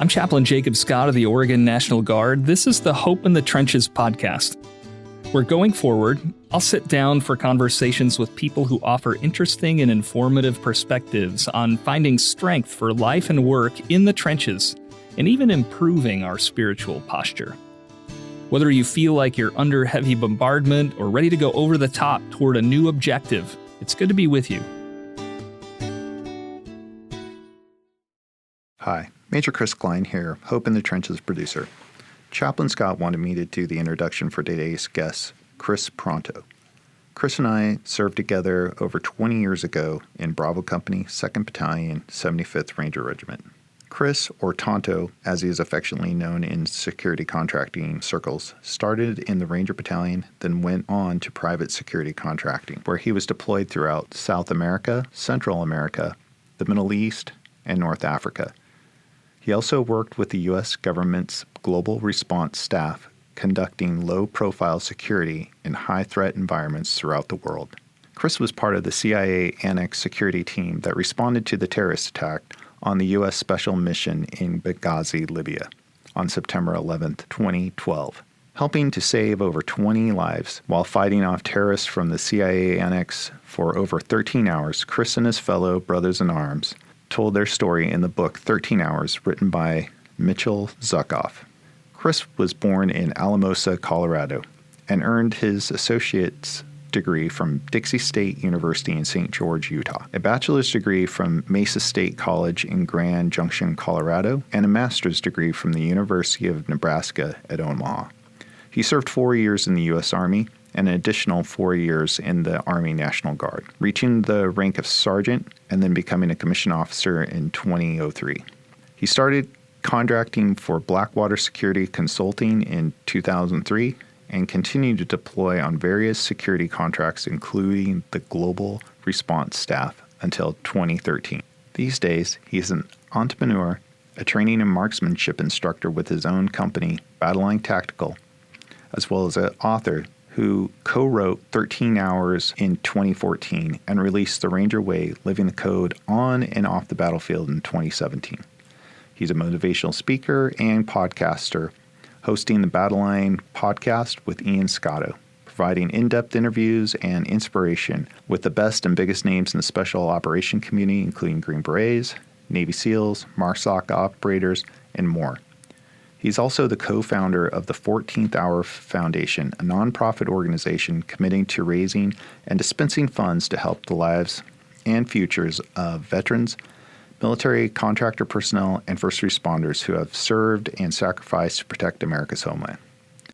I'm Chaplain Jacob Scott of the Oregon National Guard. This is the Hope in the Trenches podcast. Where going forward, I'll sit down for conversations with people who offer interesting and informative perspectives on finding strength for life and work in the trenches, and even improving our spiritual posture. Whether you feel like you're under heavy bombardment or ready to go over the top toward a new objective, it's good to be with you. Hi, Major Clyne here, Hope in the Trenches producer. Chaplain Scott wanted me to do the introduction for today's guest, Kris Paronto. Kris and I served together over 20 years ago in Bravo Company, 2nd Battalion, 75th Ranger Regiment. Kris, or Tanto, as he is affectionately known in security contracting circles, started in the Ranger Battalion, then went on to private security contracting, where he was deployed throughout South America, Central America, the Middle East, and North Africa. He also worked with the U.S. government's global response staff, conducting low-profile security in high-threat environments throughout the world. Kris was part of the CIA Annex security team that responded to the terrorist attack on the U.S. Special Mission in Benghazi, Libya, on September 11, 2012, helping to save over 20 lives while fighting off terrorists from the CIA Annex for over 13 hours. Kris and his fellow brothers in arms told their story in the book 13 Hours, written by Mitchell Zuckoff. Kris was born in Alamosa, Colorado, and earned his associate's degree from Dixie State University in St. George, Utah, a bachelor's degree from Mesa State College in Grand Junction, Colorado, and a master's degree from the University of Nebraska at Omaha. He served 4 years in the U.S. Army and an additional 4 years in the Army National Guard, reaching the rank of sergeant and then becoming a commissioned officer in 2003. He started contracting for Blackwater Security Consulting in 2003 and continued to deploy on various security contracts, including the Global Response Staff, until 2013. These days, he is an entrepreneur, a training and marksmanship instructor with his own company, Battleline Tactical, as well as an author who co-wrote 13 Hours in 2014 and released The Ranger Way, Living the Code on and off the battlefield in 2017. He's a motivational speaker and podcaster, hosting the Battleline podcast with Ian Scotto, providing in-depth interviews and inspiration with the best and biggest names in the special operation community, including Green Berets, Navy SEALs, MARSOC operators, and more. He's also the co-founder of the 14th Hour Foundation, a nonprofit organization committing to raising and dispensing funds to help the lives and futures of veterans, military contractor personnel, and first responders who have served and sacrificed to protect America's homeland.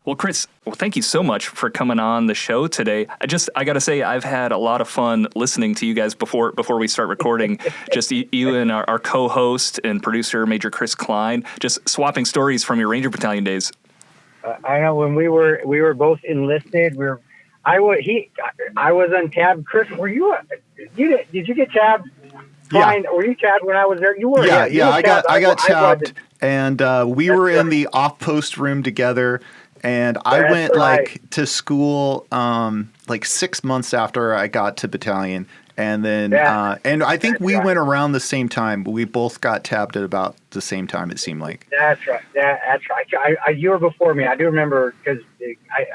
Well, Kris, thank you so much for coming on the show today. I got to say, I've had a lot of fun listening to you guys before we start recording. Just you and our co-host and producer, Major Kris Clyne, just swapping stories from your Ranger Battalion days. I know when we were both enlisted. I was on tab. Kris, were you? Did you get tabbed? Clyne, yeah. Were you tabbed when I was there? You were. Yeah. I got tabbed, and we were in the off-post room together. And I went to school 6 months after I got to battalion. And then and I think we went around the same time. But we both got tabbed at about the same time, it seemed like. That's right. That's right. You were before me. I do remember because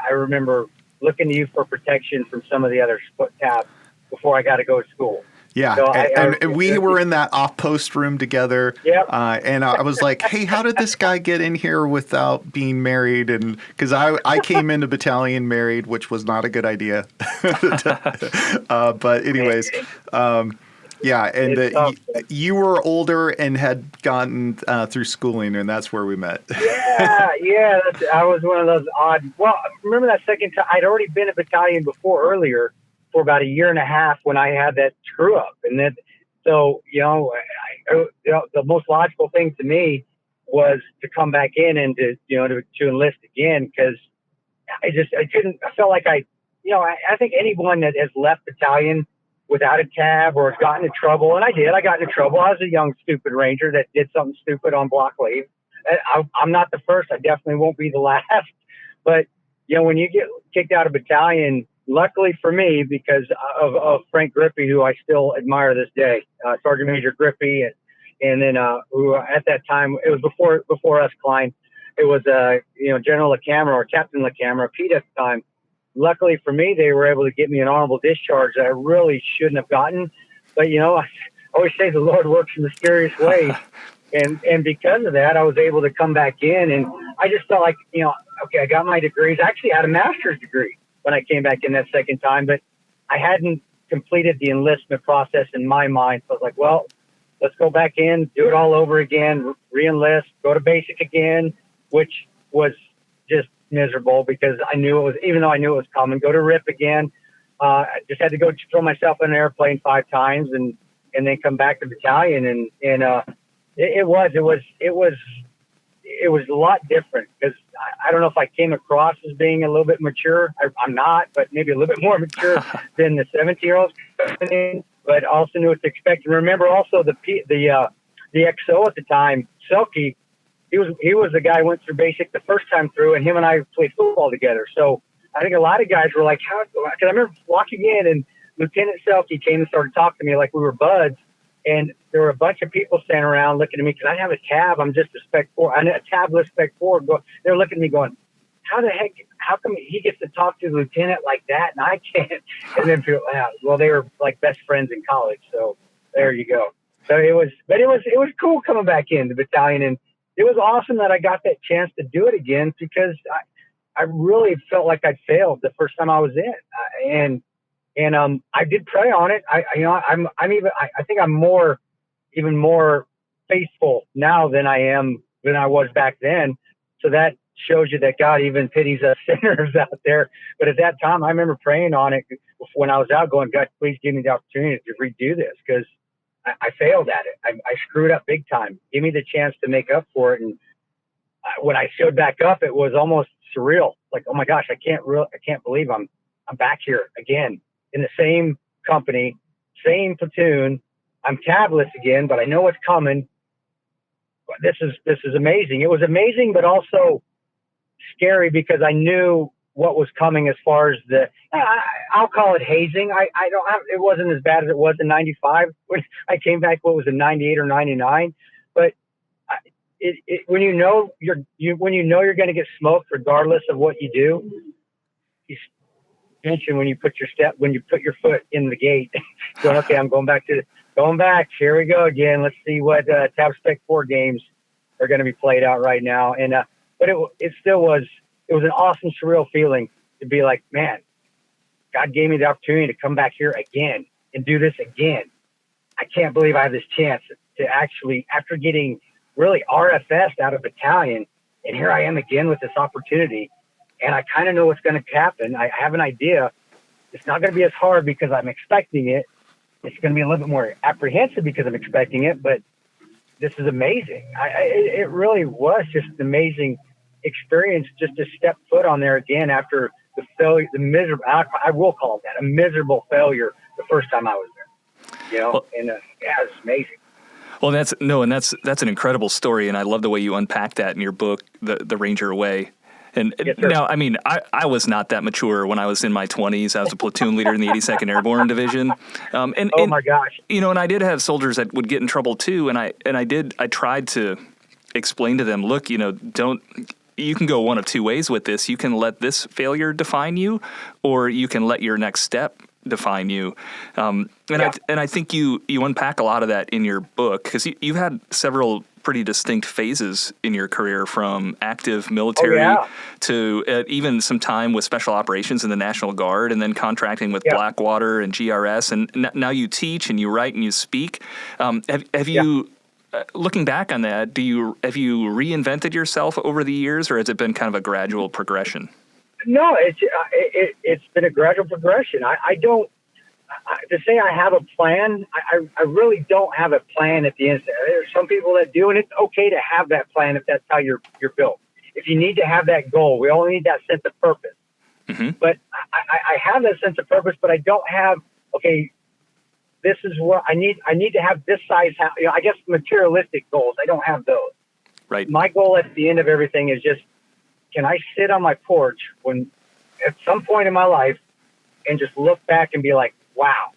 I remember looking to you for protection from some of the other tabs before I got to go to school. Yeah, so and we were in that off-post room together, and I was like, hey, how did this guy get in here without being married? And because I came into battalion married, which was not a good idea. But anyways, you were older and had gotten through schooling, and that's where we met. I was one of those odd. Well, remember that second time? I'd already been a battalion earlier. For about a year and a half when I had that screw up. And then, so, the most logical thing to me was to come back in and to enlist again. Cause I felt like I think anyone that has left battalion without a tab or has gotten in trouble, and I got into trouble. I was a young, stupid Ranger that did something stupid on block leave. I'm not the first. I definitely won't be the last, but when you get kicked out of battalion, luckily for me, because of Frank Grippy, who I still admire this day, Sergeant Major Grippy, and And then we were, at that time, it was before us, Clyne. It was General LaCamera or Captain LaCamera, Pete at the time. Luckily for me, they were able to get me an honorable discharge that I really shouldn't have gotten. But I always say the Lord works in mysterious ways, and because of that, I was able to come back in, and I just felt like okay, I got my degrees. I actually had a master's degree when I came back in that second time, but I hadn't completed the enlistment process in my mind. So I was like, well, let's go back in, do it all over again, re-enlist, go to basic again, which was just miserable because I knew it was, even though I knew it was coming, go to RIP again. I just had to go throw myself in an airplane 5 times and then come back to battalion. And it was a lot different because I don't know if I came across as being a little bit mature. I'm not, but maybe a little bit more mature than the 17-year-olds coming in, but also knew what to expect. And remember also the XO at the time, Selkie, he was the guy who went through basic the first time through, and him and I played football together. So I think a lot of guys were like, how? Because I remember walking in and Lieutenant Selkie came and started talking to me like we were buds. And there were a bunch of people standing around looking at me because I have a tab. I'm just a Spec 4. I'm a tabless Spec 4. They're looking at me going, how the heck, how come he gets to talk to the lieutenant like that and I can't? And then people, well, they were like best friends in college. So there you go. So it was cool coming back in the battalion. And it was awesome that I got that chance to do it again because I really felt like I failed the first time I was in. And I did pray on it. I think I'm even more faithful now than I was back then. So that shows you that God even pities us sinners out there. But at that time, I remember praying on it when I was out, going, God, please give me the opportunity to redo this because I failed at it. I screwed up big time. Give me the chance to make up for it. And when I showed back up, it was almost surreal. Like, oh my gosh, I can't believe I'm back here again. In the same company, same platoon. I'm tabless again, but I know what's coming. This is amazing. It was amazing, but also scary because I knew what was coming as far as I'll call it hazing. It wasn't as bad as it was in 95 when I came back. What was it, 98 or 99? But when you know you're going to get smoked regardless of what you do, when you put your foot in the gate, going, okay, I'm going back. Here we go again. Let's see what Tab Spec 4 games are going to be played out right now. And but it still was an awesome, surreal feeling to be like, man, God gave me the opportunity to come back here again and do this again. I can't believe I have this chance to actually, after getting really RFS out of battalion, and here I am again with this opportunity. And I kind of know what's going to happen. I have an idea. It's not going to be as hard because I'm expecting it. It's going to be a little bit more apprehensive because I'm expecting it. But this is amazing. It really was just an amazing experience just to step foot on there again after the failure, the miserable. I will call it that, a miserable failure the first time I was there. Well, and it's amazing. Well, that's an incredible story, and I love the way you unpack that in your book, The Ranger Way. And yes, now, I mean, I was not that mature when I was in my 20s. I was a platoon leader in the 82nd Airborne Division. Oh my gosh! And I did have soldiers that would get in trouble too. And I tried to explain to them, look, you can go one of two ways with this. You can let this failure define you, or you can let your next step define you. I think you unpack a lot of that in your book because you've had several pretty distinct phases in your career, from active military to even some time with special operations in the National Guard, and then contracting with Blackwater and GRS. And now you teach and you write and you speak. Have you, looking back on that, have you reinvented yourself over the years, or has it been kind of a gradual progression? No, it's been a gradual progression. I don't. To say I have a plan, I really don't have a plan at the instant. There's some people that do, and it's okay to have that plan if that's how you're built. If you need to have that goal, we all need that sense of purpose. Mm-hmm. But I have that sense of purpose, but I don't have, okay, this is what I need. I need to have this size house. I guess materialistic goals, I don't have those. Right. My goal at the end of everything is just, can I sit on my porch at some point in my life and just look back and be like, wow,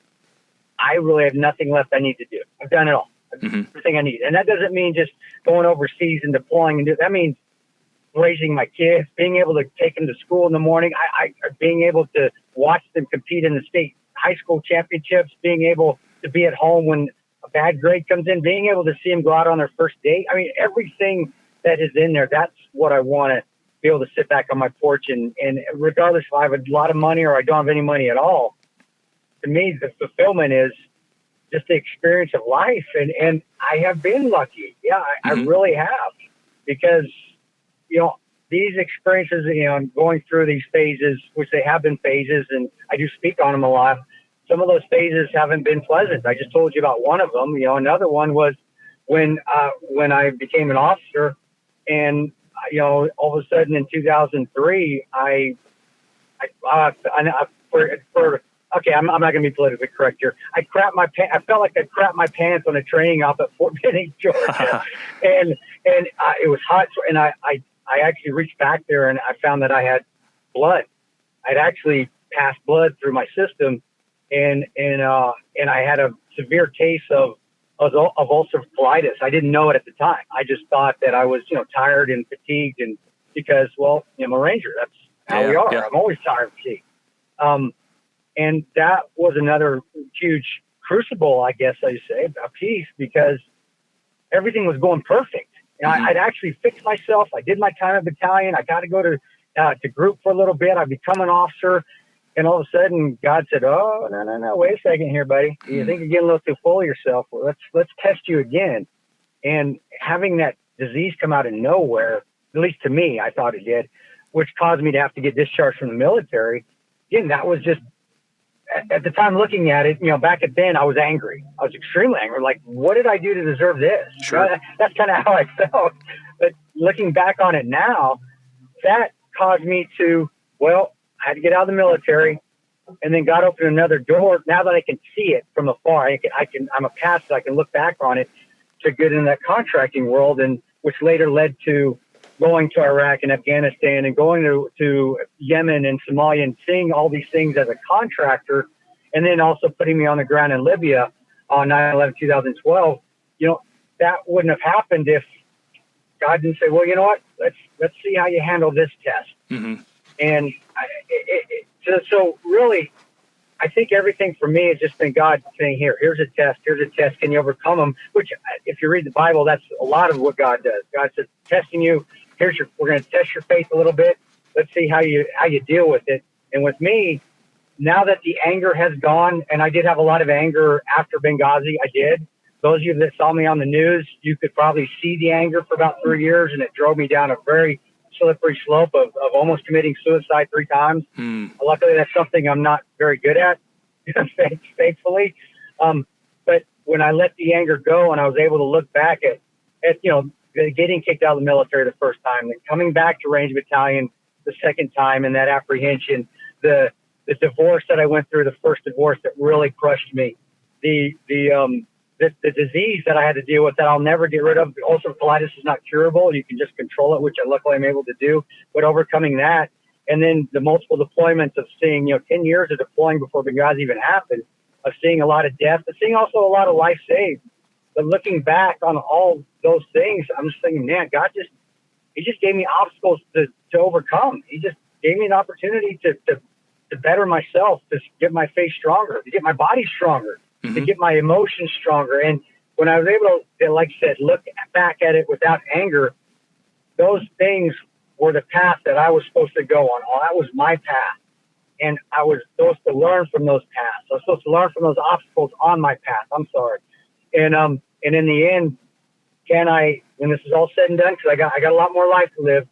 I really have nothing left I need to do. I've done it all. everything I need. And that doesn't mean just going overseas and deploying. That means raising my kids, being able to take them to school in the morning, being able to watch them compete in the state high school championships, being able to be at home when a bad grade comes in, being able to see them go out on their first date. I mean, everything that is in there, that's what I want to be able to sit back on my porch and regardless if I have a lot of money or I don't have any money at all, to me, the fulfillment is just the experience of life. And I have been lucky. Yeah, I really have, because, you know, these experiences, you know, going through these phases, which they have been phases, and I do speak on them a lot. Some of those phases haven't been pleasant. I just told you about one of them. You know, another one was when I became an officer, and you know, all of a sudden in 2003, I'm not going to be politically correct here. I felt like I crapped my pants on a training op at Fort Benning, Georgia, and it was hot, and I actually reached back there and I found that I had blood. I'd actually passed blood through my system, and I had a severe case of ulcerative colitis. I didn't know it at the time. I just thought that I was, you know, tired and fatigued, and because, well, I'm a Ranger. That's how we are. Yeah. I'm always tired and fatigued. And that was another huge crucible, I guess I say, a piece, because everything was going perfect. And I'd actually fixed myself. I did my time at battalion. I got to go to group for a little bit. I become an officer. And all of a sudden, God said, "Oh, no, wait a second here, buddy. You think you're getting a little too full of yourself? Well, let's test you again." And having that disease come out of nowhere, at least to me, I thought it did, which caused me to have to get discharged from the military. Again, that was just, at the time looking at it, you know, back at then, I was angry. I was extremely angry. Like, what did I do to deserve this? Sure. That's kind of how I felt. But looking back on it now, that caused me to, well, I had to get out of the military, and then God opened another door. Now that I can see it from afar, I'm a past, I can look back on it to get in that contracting world, and which later led to going to Iraq and Afghanistan and going to Yemen and Somalia and seeing all these things as a contractor, and then also putting me on the ground in Libya on 9/11/2012. You know, that wouldn't have happened if God didn't say, "Well, you know what? Let's see how you handle this test." And so really, I think everything for me has just been God saying, here's a test. Can you overcome them? Which, if you read the Bible, that's a lot of what God does. God says, testing you. We're going to test your faith a little bit. Let's see how you deal with it. And with me, now that the anger has gone, and I did have a lot of anger after Benghazi, I did. Those of you that saw me on the news, you could probably see the anger for about 3 years, and it drove me down a very slippery slope of almost committing suicide 3 times. Luckily, that's something I'm not very good at, thankfully. But when I let the anger go and I was able to look back at you know, getting kicked out of the military the first time, then coming back to Range Battalion the second time, and that apprehension, the divorce that I went through, the first divorce that really crushed me, the disease that I had to deal with that I'll never get rid of. Ulcerative colitis is not curable. You can just control it, which luckily I'm able to do. But overcoming that, and then the multiple deployments of seeing, you know, 10 years of deploying before Benghazi even happened, of seeing a lot of death, but seeing also a lot of life saved. But looking back on all those things, I'm just thinking, man, God He just gave me obstacles to overcome. He just gave me an opportunity to better myself, to get my faith stronger, to get my body stronger, to get my emotions stronger. And when I was able to, like I said, look back at it without anger, those things were the path that I was supposed to go on. Oh, that was my path. And I was supposed to learn from those paths. I was supposed to learn from those obstacles on my path. I'm sorry. And in the end, can I, when this is all said and done, because I got a lot more life to live,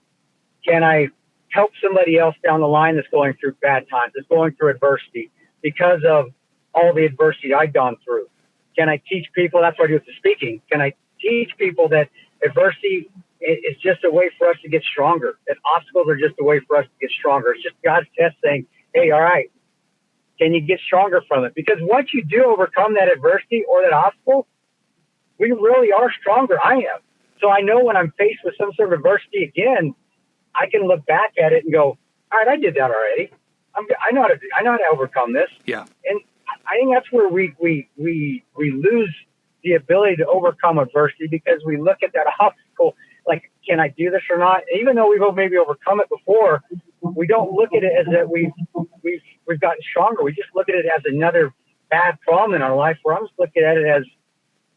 can I help somebody else down the line that's going through bad times, that's going through adversity because of all the adversity I've gone through? Can I teach people? That's what I do with the speaking. Can I teach people that adversity is just a way for us to get stronger, that obstacles are just a way for us to get stronger? It's just God's test saying, hey, all right, can you get stronger from it? Because once you do overcome that adversity or that obstacle, we really are stronger. I am. So I know when I'm faced with some sort of adversity again, I can look back at it and go, all right, I did that already. I know how to overcome this. Yeah. And I think that's where we lose the ability to overcome adversity, because we look at that obstacle like, can I do this or not? Even though we've maybe overcome it before, we don't look at it as that we've gotten stronger. We just look at it as another bad problem in our life. Where I'm just looking at it as,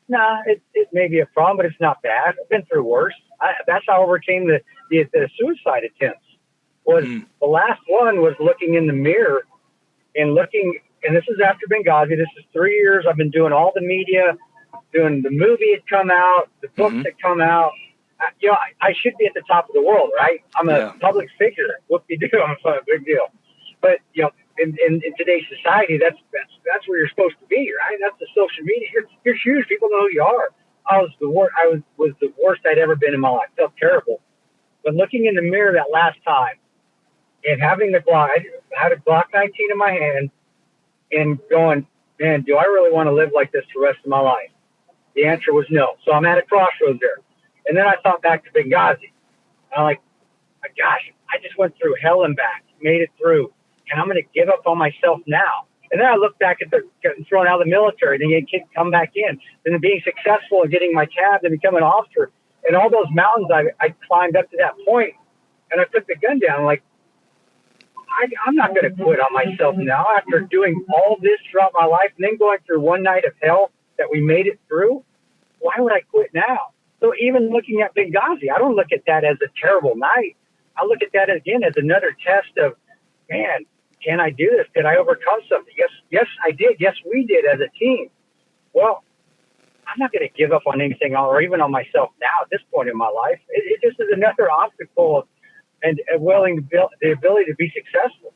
nah, it may be a problem, but it's not bad. I've been through worse. That's how I overcame the suicide attempts. The last one was looking in the mirror and looking, and this is after Benghazi. This is 3 years. I've been doing all the media, doing the movie had come out, the books had come out. I should be at the top of the world, right? I'm a public figure. Whoop-de-doo, I'm a big deal. But, in today's society, that's where you're supposed to be, right? That's the social media. You're huge. People know who you are. I was the worst I'd ever been in my life. I felt terrible. But looking in the mirror that last time and having the Glock, I had a Glock 19 in my hand and going, man, do I really want to live like this the rest of my life? The answer was no. So I'm at a crossroads there. And then I thought back to Benghazi. I'm like, gosh, I just went through hell and back, made it through, and I'm going to give up on myself now. And then I look back at getting thrown out of the military, then you can come back in, then being successful and getting my tab, then becoming an officer, and all those mountains I climbed up to that point, and I took the gun down. Like, I'm not going to quit on myself now after doing all this throughout my life, and then going through one night of hell that we made it through. Why would I quit now? So even looking at Benghazi, I don't look at that as a terrible night. I look at that again as another test of, man, can I do this? Did I overcome something? Yes, I did. Yes, we did as a team. Well, I'm not going to give up on anything or even on myself now at this point in my life. It just is another obstacle and willing the ability to be successful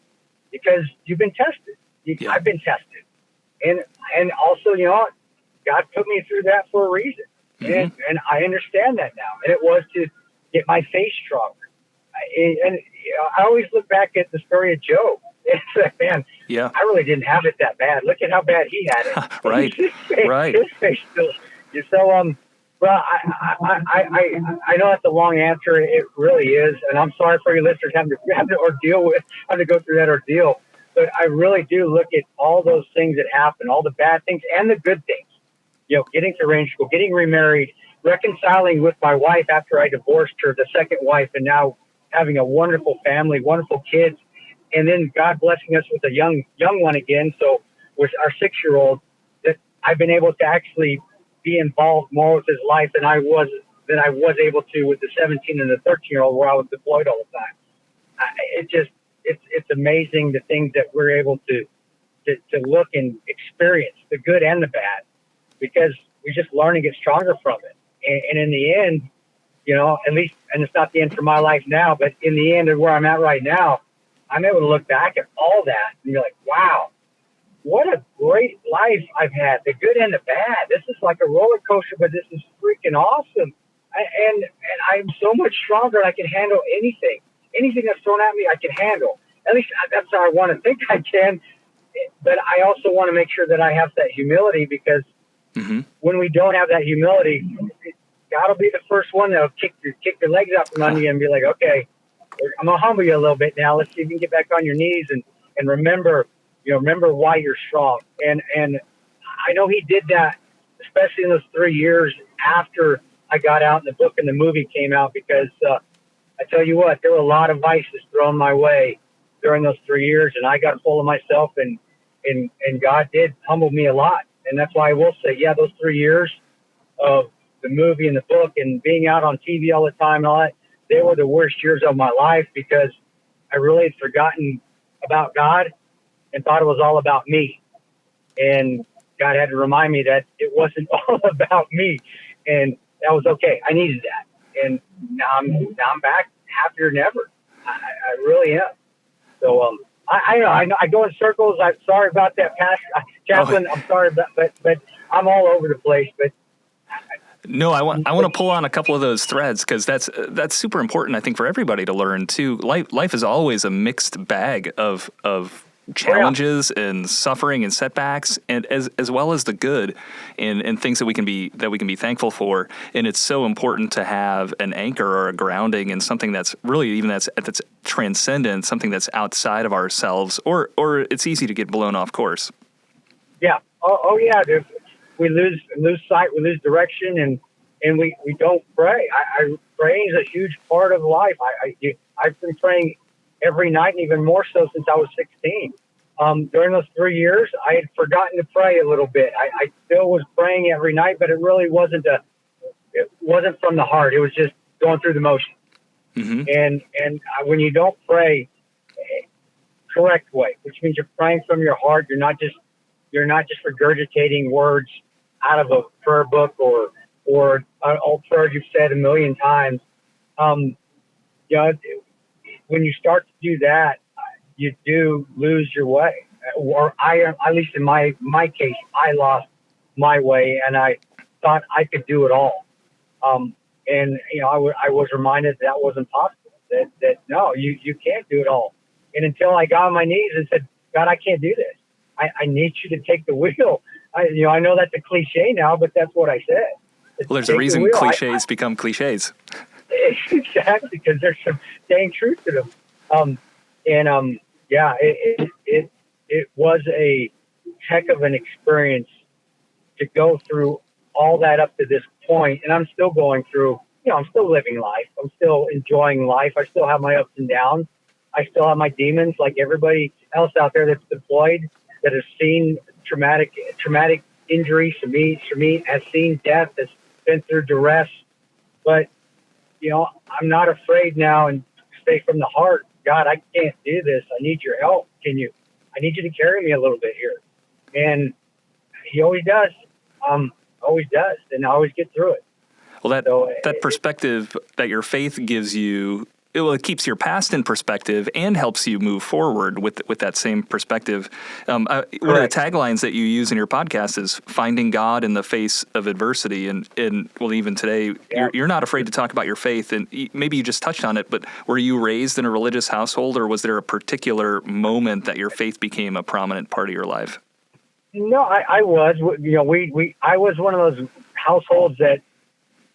because you've been tested. I've been tested. And also, God put me through that for a reason. And I understand that now. And it was to get my faith stronger. I always look back at the story of Job. It's like, man, I really didn't have it that bad. Look at how bad he had it. Right. His faith still. So, well, I know that's a long answer. It really is. And I'm sorry for your listeners having to go through that ordeal. But I really do look at all those things that happen, all the bad things and the good things. Getting to range school, getting remarried, reconciling with my wife after I divorced her, the second wife, and now having a wonderful family, wonderful kids, and then God blessing us with a young one again. So with our 6-year-old, that I've been able to actually be involved more with his life than I was able to with the 17 and the 13-year-old where I was deployed all the time. It's amazing the things that we're able to look and experience, the good and the bad, because we just learn and get stronger from it. And in the end, at least, and it's not the end for my life now, but in the end of where I'm at right now, I'm able to look back at all that and be like, wow, what a great life I've had, the good and the bad. This is like a roller coaster, but this is freaking awesome. And I'm so much stronger and I can handle anything. Anything that's thrown at me, I can handle. At least that's how I want to think I can. But I also want to make sure that I have that humility because when we don't have that humility, God will be the first one that'll kick your legs out from under you and be like, okay, I'm going to humble you a little bit now. Let's see if you can get back on your knees and remember why you're strong. And I know he did that, especially in those 3 years after I got out and the book and the movie came out, because I tell you what, there were a lot of vices thrown my way during those 3 years, and I got full of myself, and God did humble me a lot. And that's why I will say, those 3 years of the movie and the book and being out on TV all the time and all that, they were the worst years of my life because I really had forgotten about God and thought it was all about me. And God had to remind me that it wasn't all about me. And that was okay. I needed that. And now I'm back happier than ever. I really am. So, I go in circles. I'm sorry about that, Pastor Chaplain. I'm sorry, but I'm all over the place. But no, I want to pull on a couple of those threads because that's super important. I think for everybody to learn too. Life is always a mixed bag of challenges and suffering and setbacks, and as well as the good and things that we can be thankful for. And it's so important to have an anchor or a grounding in something that's really even that's transcendent, something that's outside of ourselves, or it's easy to get blown off course. Yeah. Oh yeah, dude. we lose sight, we lose direction, and we don't pray. Praying is a huge part of life. I've been praying every night, and even more so since I was 16. During those 3 years, I had forgotten to pray a little bit. I still was praying every night, but it really wasn't from the heart. It was just going through the motion. Mm-hmm. And when you don't pray correct way, which means you're praying from your heart, you're not just regurgitating words out of a prayer book or an old prayer you've said a million times. When you start to do that, you do lose your way. Or at least in my case, I lost my way, and I thought I could do it all. And I was reminded that wasn't possible. That no, you can't do it all. And until I got on my knees and said, God, I can't do this. I need you to take the wheel. I know that's a cliche now, but that's what I said. Well, there's a reason cliches become cliches. Exactly, because there's some dang truth to them. It was a heck of an experience to go through all that up to this point, and I'm still going through. I'm still living life. I'm still enjoying life. I still have my ups and downs. I still have my demons, like everybody else out there that's deployed, that has seen traumatic injuries. To me, has seen death, has been through duress. But I'm not afraid now, and say from the heart, God, I can't do this. I need your help. I need you to carry me a little bit here. And He always does. Always does, and I always get through it. Well, that perspective that your faith gives you, it keeps your past in perspective and helps you move forward with that same perspective. One of the taglines that you use in your podcast is finding God in the face of adversity. And even today, you're not afraid to talk about your faith. And maybe you just touched on it, but were you raised in a religious household, or was there a particular moment that your faith became a prominent part of your life? No, I was. I was one of those households that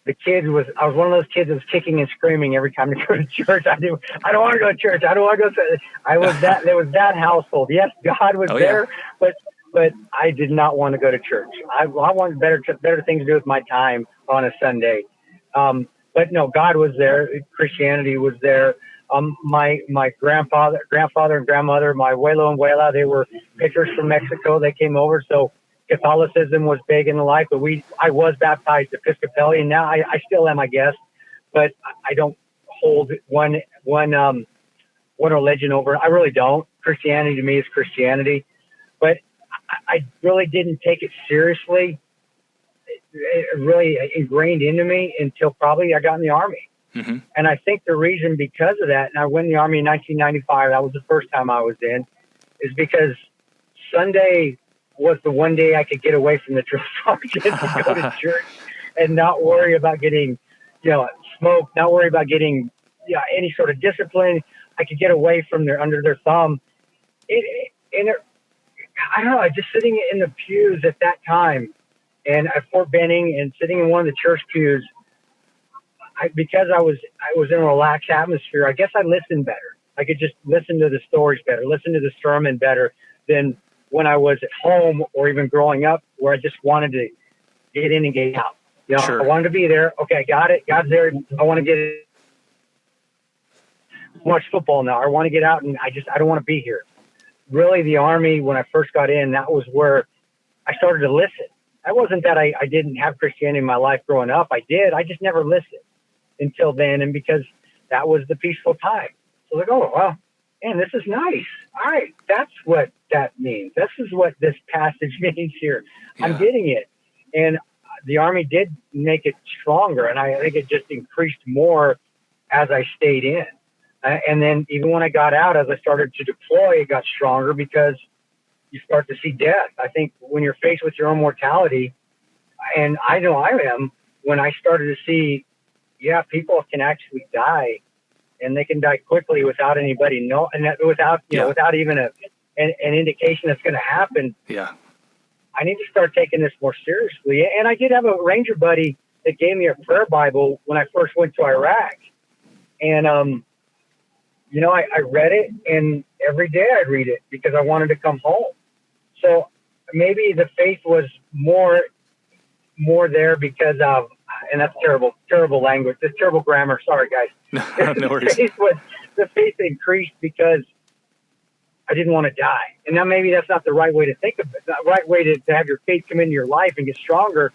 I was one of those kids that was kicking and screaming every time to go to church. I don't want to go to church. I don't want to go. I was that. There was that household. Yes, God was there, but I did not want to go to church. I wanted better things to do with my time on a Sunday. But no, God was there. Christianity was there. My grandfather and grandmother, my abuelo and abuela, they were pickers from Mexico. They came over, so Catholicism was big in the life, but I was baptized Episcopalian. Now I still am, I guess, but I don't hold one religion over. I really don't. Christianity to me is Christianity, but I really didn't take it seriously. It really ingrained into me until probably I got in the Army. Mm-hmm. And I think the reason because of that, and I went in the Army in 1995, that was the first time I was in, is because Sunday was the one day I could get away from the drill sergeant to go to church and not worry about getting, smoked, not worry about getting any sort of discipline. I could get away from under their thumb. I don't know, just sitting in the pews at that time and at Fort Benning and sitting in one of the church pews, because I was in a relaxed atmosphere, I guess I listened better. I could just listen to the stories better, listen to the sermon better than when I was at home or even growing up, where I just wanted to get in and get out. Sure. I wanted to be there. Okay, I got it. God's there. I want to get it. Watch football now. I want to get out, and I don't want to be here. Really, the Army, when I first got in, that was where I started to listen. That wasn't that I didn't have Christianity in my life growing up. I did. I just never listened until then, and because that was the peaceful time. So like, oh, well, man, this is nice. All right, that's what that means. This is what this passage means here. Yeah. I'm getting it. And the Army did make it stronger, and I think it just increased more as I stayed in. And then even when I got out, as I started to deploy, it got stronger because you start to see death. I think when you're faced with your own mortality, and I know I am, when I started to see, people can actually die, and they can die quickly without anybody know, and without even an indication that's going to happen. Yeah, I need to start taking this more seriously. And I did have a Ranger buddy that gave me a prayer Bible when I first went to Iraq, and I read it, and every day I'd read it because I wanted to come home. So maybe the faith was more more there because of, and that's terrible language. That's terrible grammar. Sorry, guys. No worries. The faith increased because I didn't want to die. And now maybe that's not the right way to think of it, the right way to have your faith come into your life and get stronger.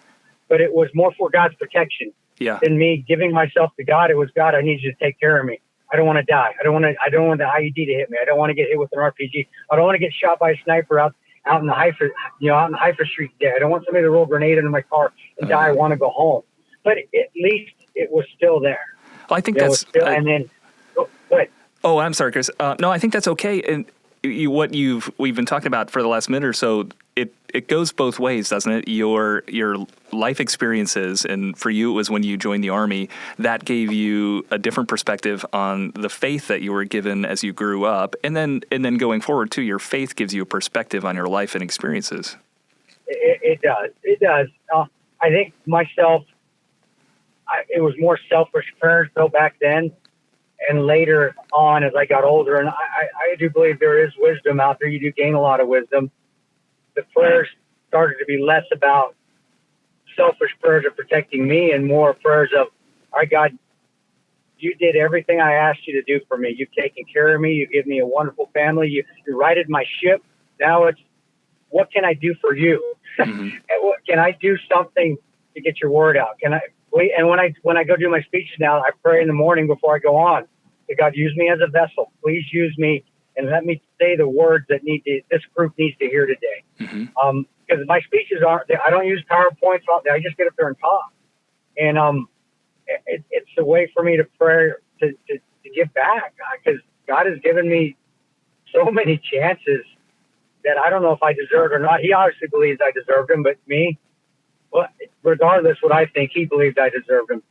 But it was more for God's protection than me giving myself to God. It was, God, I need you to take care of me. I don't want to die. I don't want the IED to hit me. I don't want to get hit with an RPG. I don't want to get shot by a sniper out in the Haifa Street today. I don't want somebody to roll a grenade into my car and die. I want to go home. But at least it was still there. Well, I think that's... and then... Go ahead. Oh, I'm sorry, Kris. No, I think that's okay. And we've been talking about for the last minute or so, it goes both ways, doesn't it? Your life experiences, and for you it was when you joined the Army, that gave you a different perspective on the faith that you were given as you grew up, and then going forward too, your faith gives you a perspective on your life and experiences. It does. I think myself, it was more selfish prayers though back then. And later on, as I got older, and I do believe there is wisdom out there. You do gain a lot of wisdom. The prayers started to be less about selfish prayers of protecting me and more prayers of, all right, God, you did everything I asked you to do for me. You've taken care of me. You give me a wonderful family. You righted my ship. Now it's, what can I do for you? Mm-hmm. Can I do something to get your word out? Can I? And when I go do my speeches now, I pray in the morning before I go on. That God, use me as a vessel. Please use me and let me say the words that this group needs to hear today. Mm-hmm. Because my speeches I don't use PowerPoints. I just get up there and talk. And it's a way for me to pray to give back, because God has given me so many chances that I don't know if I deserved or not. He obviously believes I deserved them, but me, well, regardless what I think, he believed I deserved him.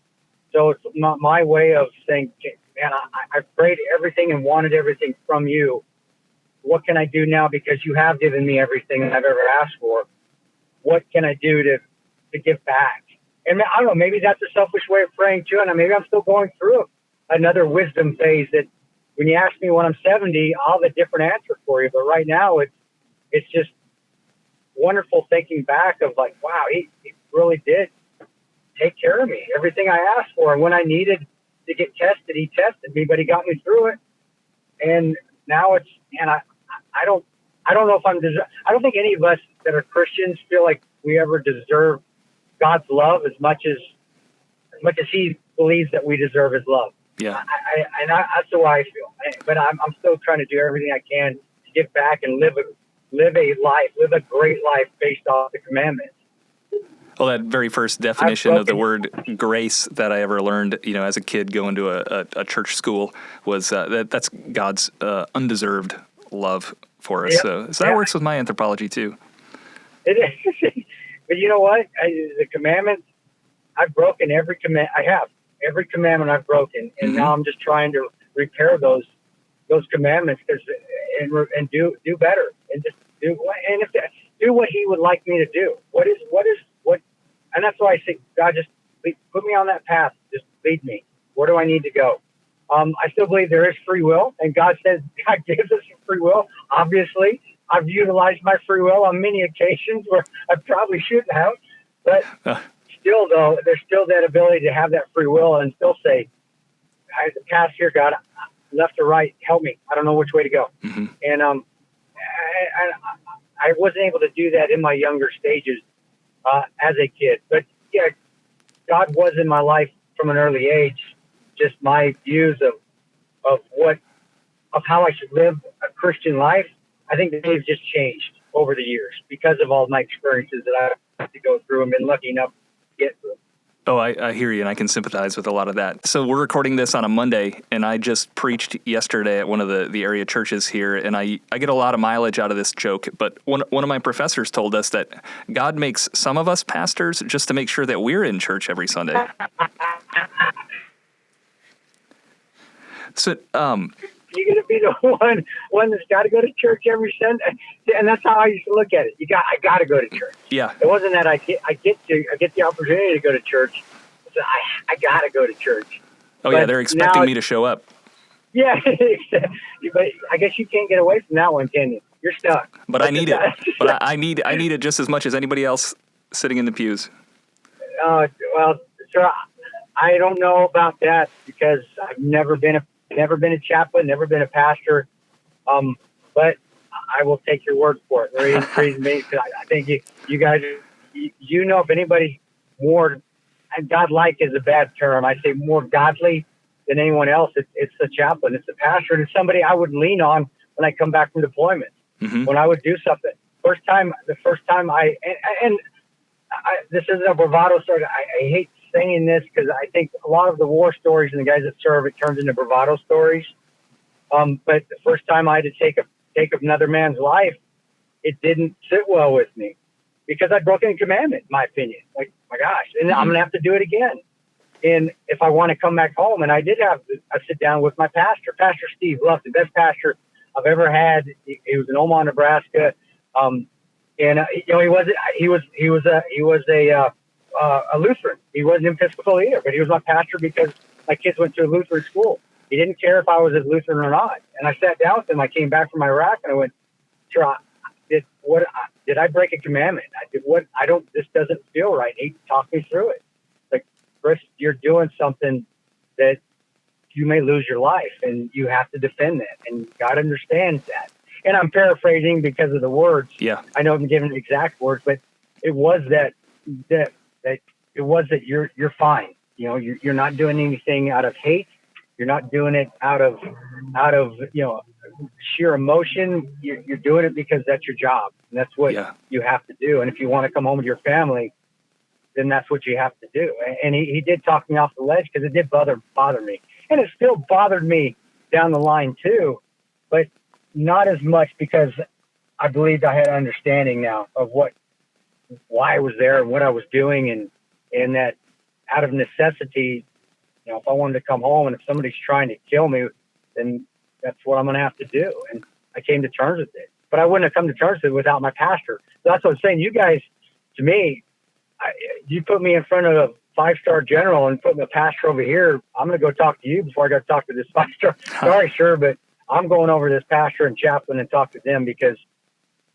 So it's not my way of saying, man, I prayed everything and wanted everything from you. What can I do now? Because you have given me everything I've ever asked for. What can I do to give back? And I don't know, maybe that's a selfish way of praying too. And maybe I'm still going through another wisdom phase that when you ask me when I'm 70, I'll have a different answer for you. But right now it's just wonderful thinking back of like, wow, he really did take care of me, everything I asked for. And when I needed to get tested, he tested me, but he got me through it. And now it's, and I don't know if I don't think any of us that are Christians feel like we ever deserve God's love as much as he believes that we deserve his love. Yeah. That's the way I feel. But I'm still trying to do everything I can to give back and live a great life based off the commandments. Well, that very first definition of the word grace that I ever learned, as a kid going to a church school was that's God's undeserved love for us. Yep. So that works with my anthropology too. It is. But you know what? The commandments, I've broken every command. I have every commandment I've broken, and now I'm just trying to repair those commandments and do better and just do what he would like me to do. What, and that's why I say, God, just put me on that path. Just lead me. Where do I need to go? I still believe there is free will, and God says God gives us free will. Obviously, I've utilized my free will on many occasions where I probably shouldn't have, but still, though, there's still that ability to have that free will and still say, I pass here, God, left or right, help me. I don't know which way to go. Mm-hmm. And I wasn't able to do that in my younger stages as a kid. But yeah, God was in my life from an early age. Just my views of how I should live a Christian life, I think they've just changed over the years because of all my experiences that I have to go through and been lucky enough to get through. Oh, I hear you, and I can sympathize with a lot of that. So we're recording this on a Monday, and I just preached yesterday at one of the area churches here, and I get a lot of mileage out of this joke, but one of my professors told us that God makes some of us pastors just to make sure that we're in church every Sunday. So, you're going to be the one that's got to go to church every Sunday, and that's how I used to look at it. I got to go to church. Yeah, it wasn't that I get the opportunity to go to church. So I got to go to church. Oh, yeah, they're expecting me to show up. Yeah, but I guess you can't get away from that one, can you? You're stuck. But I need it. But I need it just as much as anybody else sitting in the pews. Well, sir, I don't know about that because I've never been a chaplain, never been a pastor. But I will take your word for it. The reason being, because I think you guys, you know, if anybody more, and godlike is a bad term. I say more godly than anyone else. It's the chaplain, it's the pastor, and it's somebody I would lean on when I come back from deployment. Mm-hmm. When I would do something, the first time this isn't a bravado story. I hate saying this because I think a lot of the war stories and the guys that serve, it turns into bravado stories. But the first time I had to take another man's life, it didn't sit well with me because I'd broken a commandment, in my opinion. Like, my gosh, and I'm going to have to do it again. And if I want to come back home, and I did have a sit down with my pastor, Pastor Steve, loved the best pastor I've ever had. He was in Omaha, Nebraska. You know, he was a Lutheran. He wasn't Episcopal either, but he was my pastor because my kids went to a Lutheran school. He didn't care if I was a Lutheran or not. And I sat down with him. I came back from Iraq and I went, sure, did I break a commandment? This doesn't feel right. He talked me through it. Like, Kris, you're doing something that you may lose your life and you have to defend that. And God understands that. And I'm paraphrasing because of the words. Yeah. I know I'm giving exact words, but it was that you're fine. You know, you're not doing anything out of hate. You're not doing it out of you know, sheer emotion. You're doing it because that's your job, and that's what you have to do. And if you want to come home with your family, then that's what you have to do. And he did talk me off the ledge because it did bother me, and it still bothered me down the line too, but not as much because I believed I had understanding now of why I was there and what I was doing, and that out of necessity. You know, if I wanted to come home and if somebody's trying to kill me, then that's what I'm going to have to do. And I came to terms with it. But I wouldn't have come to terms with it without my pastor. So that's what I'm saying. You guys, to me, you put me in front of a 5-star general and put the pastor over here. I'm going to go talk to you before I got to talk to this 5-star. Sorry, sure, but I'm going over to this pastor and chaplain and talk to them because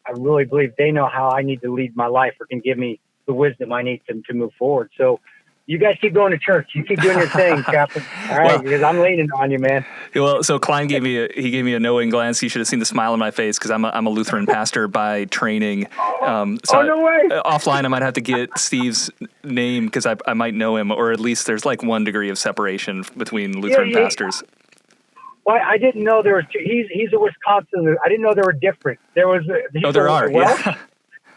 I really believe they know how I need to lead my life or can give me the wisdom I need to move forward. So, you guys keep going to church. You keep doing your thing, Chaplain. All right, because I'm leaning on you, man. Well, so Clyne gave me a knowing glance. You should have seen the smile on my face because I'm a Lutheran pastor by training. No way. Offline, I might have to get Steve's name because I might know him, or at least there's like 1 degree of separation between Lutheran pastors. Well, I didn't know there was. He's a Wisconsin. I didn't know there were different. There was. There are. Welsh?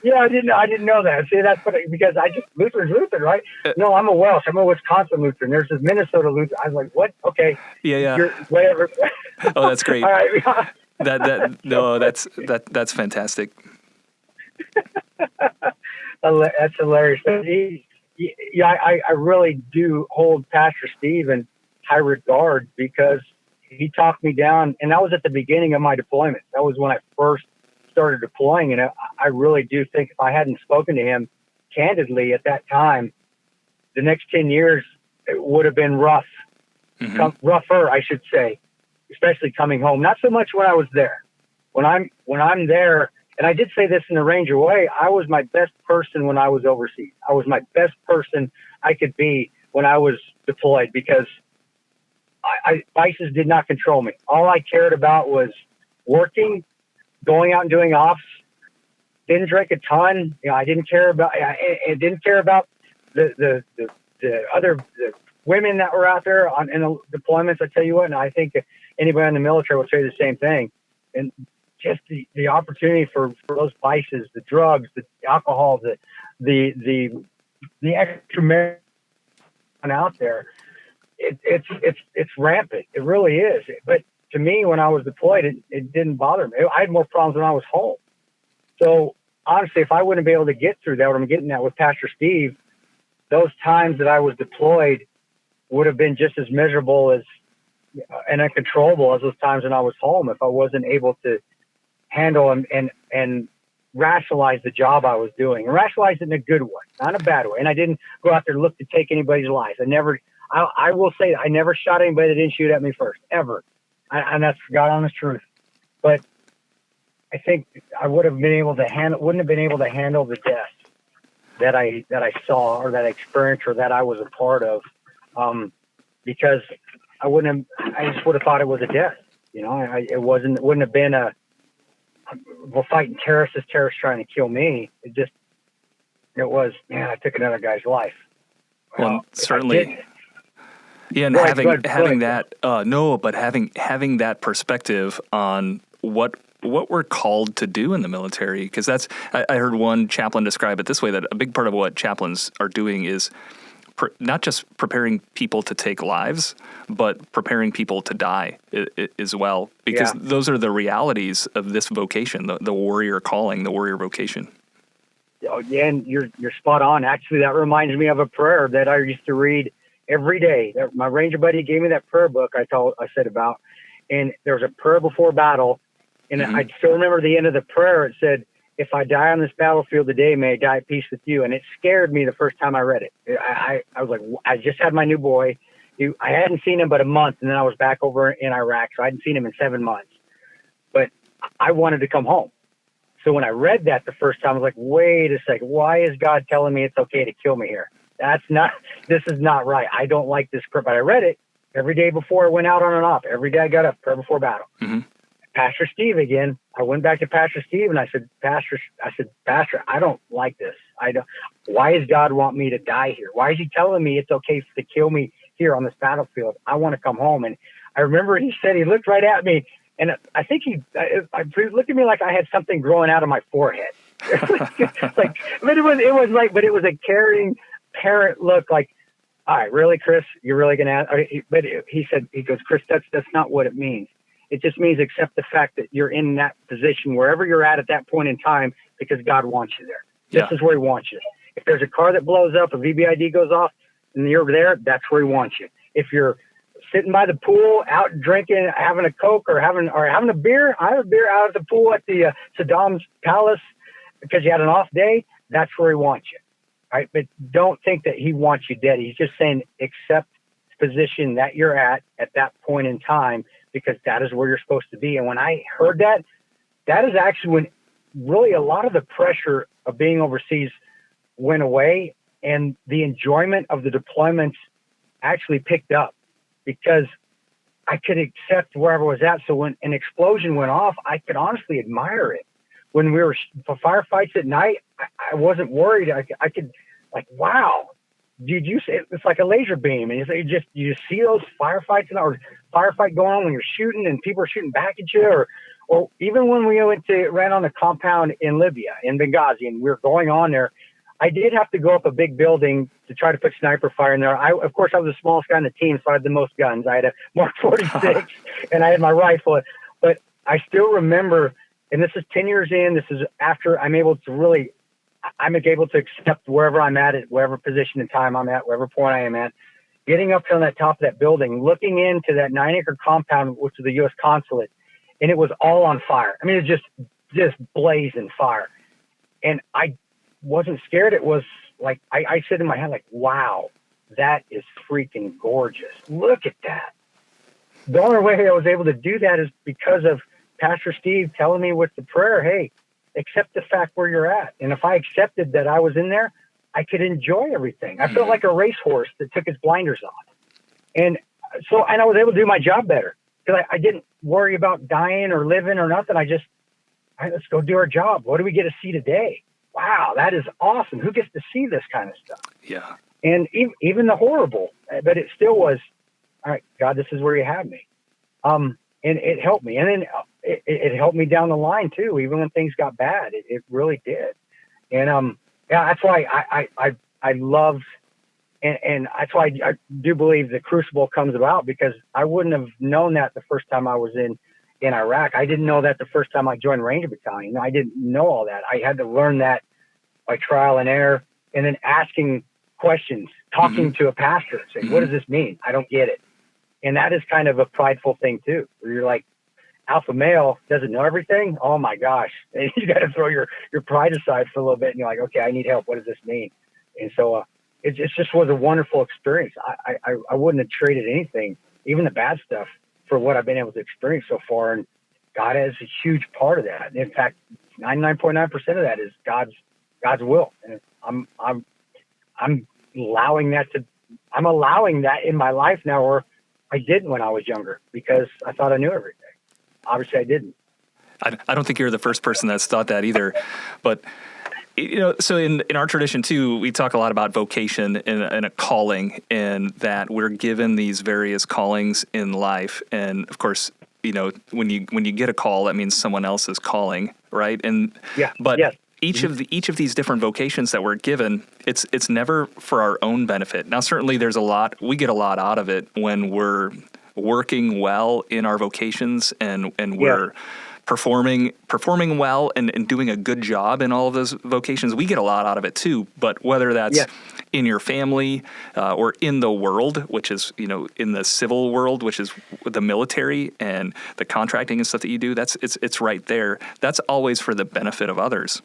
Yeah, I didn't know that. See, that's because Lutheran's Lutheran, right? No, I'm a Welsh. I'm a Wisconsin Lutheran. There's this Minnesota Lutheran. I was like, what? Okay. Yeah. You're whatever. Oh, that's great. All right. That's fantastic. That's hilarious. I really do hold Pastor Steve in high regard because he talked me down, and that was at the beginning of my deployment. That was when I first started deploying, and I really do think if I hadn't spoken to him candidly at that time, the next 10 years it would have been rough, rougher, I should say, especially coming home. Not so much when I was there. When I'm there, and I did say this in a Ranger way, I was my best person when I was overseas. I was my best person I could be when I was deployed because vices did not control me. All I cared about was working, going out and doing ops. Didn't drink a ton. You know, I didn't care about. I didn't care about the other women that were out there in the deployments. I tell you what, and I think anybody in the military will say the same thing. And just the opportunity for those vices, the drugs, the alcohol, the extra out there, it's rampant. It really is. But to me, when I was deployed, it didn't bother me. I had more problems when I was home. So honestly, if I wouldn't be able to get through that, what I'm getting at with Pastor Steve, those times that I was deployed would have been just as miserable as and uncontrollable as those times when I was home if I wasn't able to handle and rationalize the job I was doing, and rationalize it in a good way, not a bad way. And I didn't go out there and look to take anybody's life. I will say I never shot anybody that didn't shoot at me first, ever. And that's God honest truth. But I think I wouldn't have been able to handle the death that I saw or that I experienced or that I was a part of, because I just would have thought it was a death. It wouldn't have been we're fighting terrorists, terrorists trying to kill me. It was, man, I took another guy's life. Well, certainly. Yeah, and having that perspective on what we're called to do in the military, because I heard one chaplain describe it this way, that a big part of what chaplains are doing is not just preparing people to take lives, but preparing people to die as well, because those are the realities of this vocation, the warrior calling, the warrior vocation. Oh, yeah, and you're spot on. Actually, that reminds me of a prayer that I used to read every day. My Ranger buddy gave me that prayer book I said about, and there was a prayer before battle, and I still remember the end of the prayer. It said, "If I die on this battlefield today, may I die at peace with you." And it scared me the first time I read it. I was like, I just had my new boy. I hadn't seen him but a month, and then I was back over in Iraq, so I hadn't seen him in 7 months. But I wanted to come home. So when I read that the first time, I was like, wait a second, why is God telling me it's okay to kill me here? This is not right. I don't like this prayer. But I read it every day before I went out on and off. Every day I got up, prayer before battle. Mm-hmm. Pastor Steve again. I went back to Pastor Steve and I said, Pastor, I don't like this. Why does God want me to die here? Why is he telling me it's okay to kill me here on this battlefield? I want to come home. And I remember he looked right at me, and I think he looked at me like I had something growing out of my forehead. But it was a caring parent look, like, all right, really, Kris, you're really going to ask? But he goes, Kris, that's not what it means. It just means accept the fact that you're in that position wherever you're at that point in time, because God wants you there. This is where he wants you. If there's a car that blows up, a VBID goes off, and you're there, that's where he wants you. If you're sitting by the pool, out drinking, having a Coke or having a beer, I have a beer out at the pool at the Saddam's palace because you had an off day, that's where he wants you. Right? But don't think that he wants you dead. He's just saying accept the position that you're at that point in time, because that is where you're supposed to be. And when I heard that is actually when really a lot of the pressure of being overseas went away, and the enjoyment of the deployments actually picked up, because I could accept wherever I was at. So when an explosion went off, I could honestly admire it. When we were for firefights at night, I wasn't worried. I could, like, wow, did you see? It's like a laser beam, and you see those firefights or firefight going on when you're shooting and people are shooting back at you, or even when we ran on the compound in Libya, in Benghazi, and we were going on there. I did have to go up a big building to try to put sniper fire in there. Of course, I was the smallest guy on the team, so I had the most guns. I had a Mark 46, and I had my rifle. But I still remember, and this is 10 years in, this is after I'm able to accept wherever I'm at whatever position in time I'm at, wherever point I am at, getting up on that top of that building, looking into that 9-acre compound, which is the U.S. consulate, and it was all on fire. I mean, it was just blazing fire. And I wasn't scared. It was like, I said in my head, like, wow, that is freaking gorgeous. Look at that. The only way I was able to do that is because of Pastor Steve telling me with the prayer, hey, accept the fact where you're at. And if I accepted that I was in there, I could enjoy everything. I felt like a racehorse that took his blinders off. And I was able to do my job better, because I didn't worry about dying or living or nothing. Let's go do our job. What do we get to see today? Wow, that is awesome. Who gets to see this kind of stuff? Yeah. And even the horrible, but it still was, all right, God, this is where you have me. And it helped me. And then it helped me down the line too, even when things got bad. It really did. And that's why I loved, and that's why I do believe the crucible comes about, because I wouldn't have known that the first time I was in Iraq. I didn't know that the first time I joined Ranger Battalion. I didn't know all that. I had to learn that by trial and error, and then asking questions, talking to a pastor, saying, what does this mean? I don't get it. And that is kind of a prideful thing too, where you're like, alpha male doesn't know everything. Oh my gosh. And you got to throw your pride aside for a little bit, and you're like, okay, I need help. What does this mean? And so it just was a wonderful experience. I wouldn't have traded anything, even the bad stuff, for what I've been able to experience so far. And God is a huge part of that. In fact, 99.9% of that is God's will. And I'm allowing that in my life now, or I didn't when I was younger, because I thought I knew everything. Obviously I didn't. I don't think you're the first person that's thought that either, but so in our tradition too, we talk a lot about vocation and a calling, and that we're given these various callings in life. And of course, when you get a call, that means someone else is calling, right? And but each of these different vocations that we're given, it's never for our own benefit. Now, certainly we get a lot out of it when we're working well in our vocations, and we're performing well and doing a good job in all of those vocations. We get a lot out of it too. But whether that's in your family or in the world, which is, in the civil world, which is the military and the contracting and stuff that you do, it's right there. That's always for the benefit of others.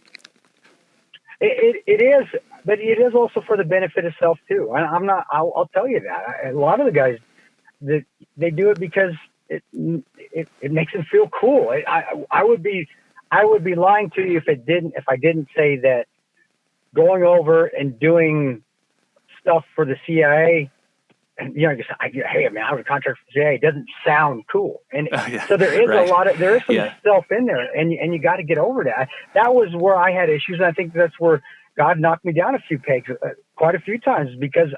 It is, but it is also for the benefit of self too. I'll tell you that. A lot of the guys, they do it because it makes them feel cool. I would be lying to you if I didn't say that going over and doing stuff for the CIA, and hey man, I was a contract for the CIA, doesn't sound cool. And so there is there is some self in there, and you got to get over that. That was where I had issues, and I think that's where God knocked me down a few pegs quite a few times, because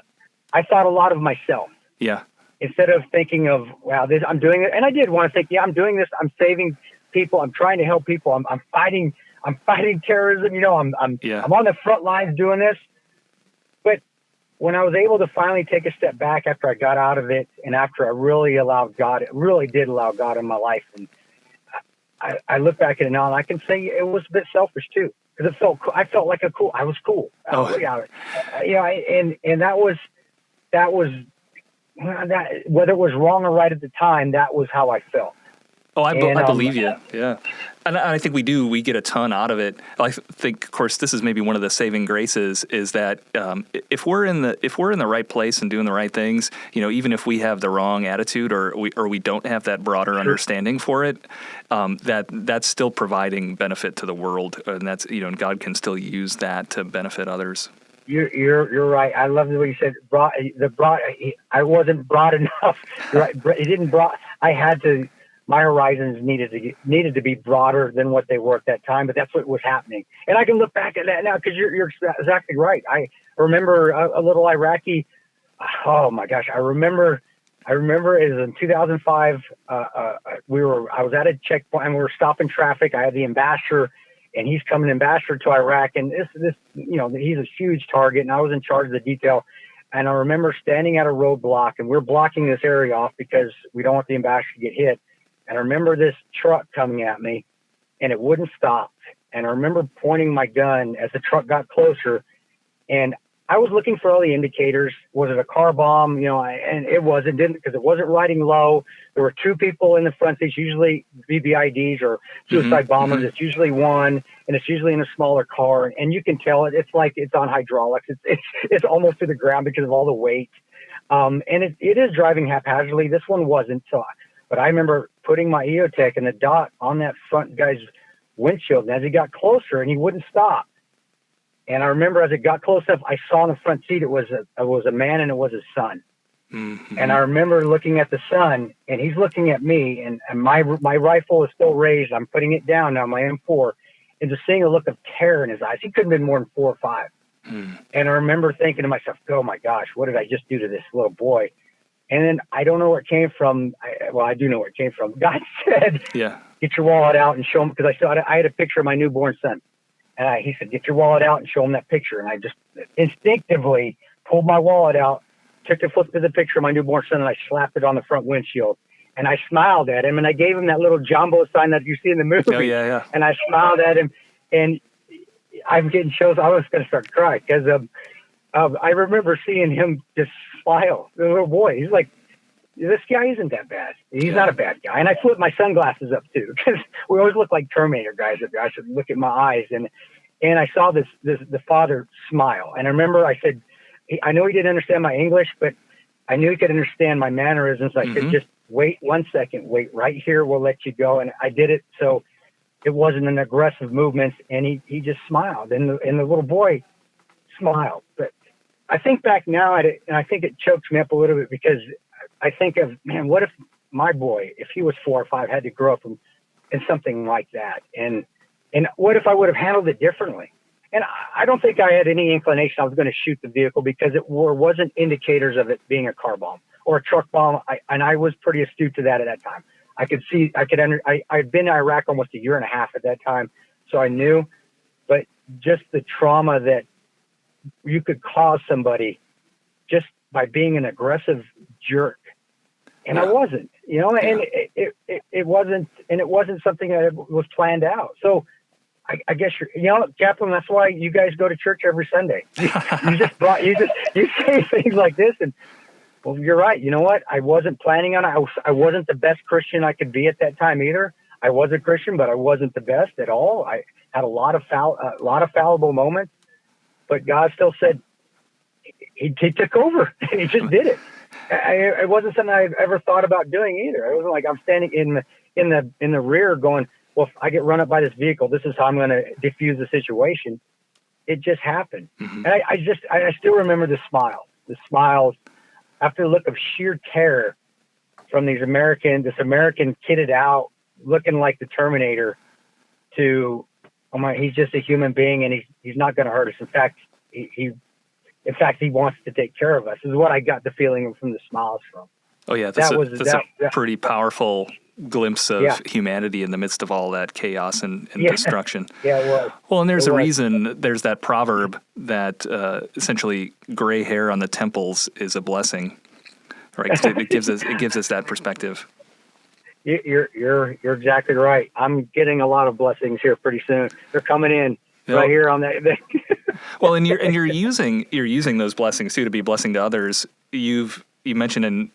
I thought a lot of myself. Yeah. Instead of thinking of, wow, I'm doing it. And I did want to think, I'm doing this. I'm saving people. I'm trying to help people. I'm fighting terrorism. I'm on the front lines doing this. But when I was able to finally take a step back after I got out of it, and after I really did allow God in my life, and I look back at it now, and I can say it was a bit selfish too, because I felt like I was cool. And that was. That, whether it was wrong or right at the time, that was how I felt. Oh, I believe you. Yeah. And I think we get a ton out of it. I think, of course, this is maybe one of the saving graces, is that if we're in the right place and doing the right things, even if we have the wrong attitude or we don't have that broader understanding for it, that's still providing benefit to the world, and that's and God can still use that to benefit others. You're right. I love the way you said I wasn't broad enough. Right. It didn't broad. I had to. My horizons needed to be broader than what they were at that time. But that's what was happening, and I can look back at that now, because you're exactly right. I remember a little Iraqi. Oh my gosh, I remember it was in 2005. I was at a checkpoint and we were stopping traffic. I had the ambassador. And he's coming ambassador to Iraq, and this, he's a huge target, and I was in charge of the detail. And I remember standing at a roadblock, and we're blocking this area off because we don't want the ambassador to get hit. And I remember this truck coming at me, and it wouldn't stop. And I remember pointing my gun as the truck got closer, and I was looking for all the indicators. Was it a car bomb? And it wasn't, because it wasn't riding low. There were two people in the front seats, usually BBIDs or suicide bombers. Mm-hmm. It's usually one, and it's usually in a smaller car. And you can tell it's like it's on hydraulics. It's almost to the ground because of all the weight. And it is driving haphazardly. This one wasn't. But I remember putting my EOTech and the dot on that front guy's windshield. And as he got closer, and he wouldn't stop. And I remember as it got close enough, I saw in the front seat it was a man, and it was his son. Mm-hmm. And I remember looking at the son, and he's looking at me, and my rifle is still raised. I'm putting it down now, my M4, and just seeing a look of terror in his eyes. He couldn't have been more than 4 or 5. Mm. And I remember thinking to myself, oh my gosh, what did I just do to this little boy? And then I don't know where it came from. I do know where it came from. God said, get your wallet out and show him, because I had a picture of my newborn son. And he said, get your wallet out and show him that picture. And I just instinctively pulled my wallet out, took a flip to the picture of my newborn son, and I slapped it on the front windshield. And I smiled at him, and I gave him that little jumbo sign that you see in the movie. Oh, yeah. And I smiled at him, and I'm getting chills. I was going to start crying, because I remember seeing him just smile. The little boy, he's like, this guy isn't that bad. He's not a bad guy. And I flipped my sunglasses up too, because we always look like Terminator guys. I should look at my eyes, and I saw the father smile. And I remember I said, I know he didn't understand my English, but I knew he could understand my mannerisms. I said, just wait 1 second, wait right here. We'll let you go. And I did it. So it wasn't an aggressive movement. And he just smiled. And the little boy smile. But I think back now at it, and I think it chokes me up a little bit because I think of, man, what if my boy, if he was 4 or 5, had to grow up in something like that? And what if I would have handled it differently? And I don't think I had any inclination I was going to shoot the vehicle because it wasn't indicators of it being a car bomb or a truck bomb. I was pretty astute to that at that time. I could see, I'd been in Iraq almost a year and a half at that time. So I knew, but just the trauma that you could cause somebody just by being an aggressive jerk. And I wasn't, and it wasn't something that was planned out. So I guess Chaplain, that's why you guys go to church every Sunday. You say things like this, and well, you're right. You know what? I wasn't planning on it. I wasn't the best Christian I could be at that time either. I was a Christian, but I wasn't the best at all. I had a lot of fallible moments, but God still said he took over and he just did it. It wasn't something I ever thought about doing either. It wasn't like I'm standing in the rear going, well, if I get run up by this vehicle, this is how I'm going to diffuse the situation. It just happened. Mm-hmm. And I still remember the smiles after a look of sheer terror from this American kitted out, looking like the Terminator, to, oh my, he's just a human being and he's not going to hurt us. In fact, he wants to take care of us. This is what I got the feeling from the smiles from. Oh yeah, that's a pretty powerful glimpse of humanity in the midst of all that chaos and destruction. Yeah, it was. Well, and there's a reason. There's that proverb that essentially gray hair on the temples is a blessing, right? It gives us that perspective. You're exactly right. I'm getting a lot of blessings here pretty soon. They're coming in right here on that. Well, and you're using those blessings too to be a blessing to others. You mentioned in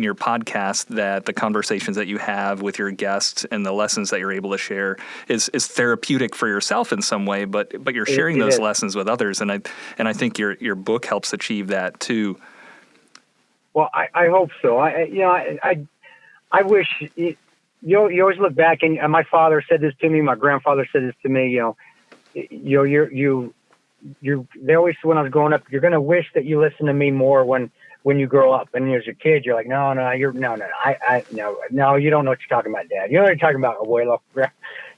your podcast that the conversations that you have with your guests and the lessons that you're able to share is therapeutic for yourself in some way, but you're sharing those lessons with others, and I think your book helps achieve that too. Well, I hope so. I wish you always look back, and my father said this to me, my grandfather said this to me. They always, when I was growing up, you're going to wish that you listened to me more when you grow up. And as a kid, you're like, no, you don't know what you're talking about, Dad. You know what you're talking about, abuelo.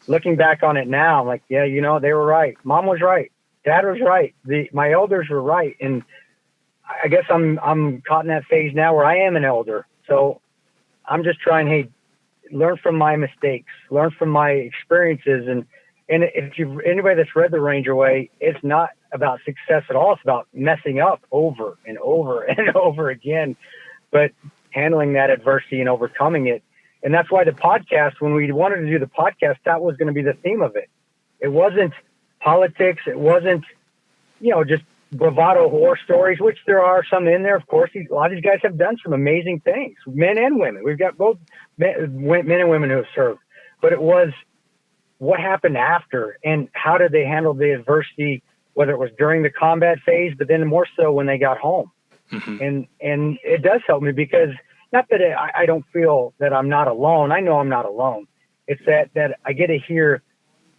Looking back on it now, I'm like, yeah, they were right. Mom was right. Dad was right. My elders were right. And I guess I'm caught in that phase now where I am an elder. So I'm just trying, hey, learn from my mistakes, learn from my experiences. And if anybody that's read The Ranger Way, it's not about success at all. It's about messing up over and over and over again, but handling that adversity and overcoming it. And that's why the podcast, when we wanted to do the podcast, that was going to be the theme of it. It wasn't politics. It wasn't, just bravado horror stories, which there are some in there. Of course, a lot of these guys have done some amazing things, men and women. We've got both men and women who have served, but it was what happened after and how did they handle the adversity, whether it was during the combat phase, but then more so when they got home. Mm-hmm. And it does help me because not that I don't feel that I'm not alone. I know I'm not alone. It's that I get to hear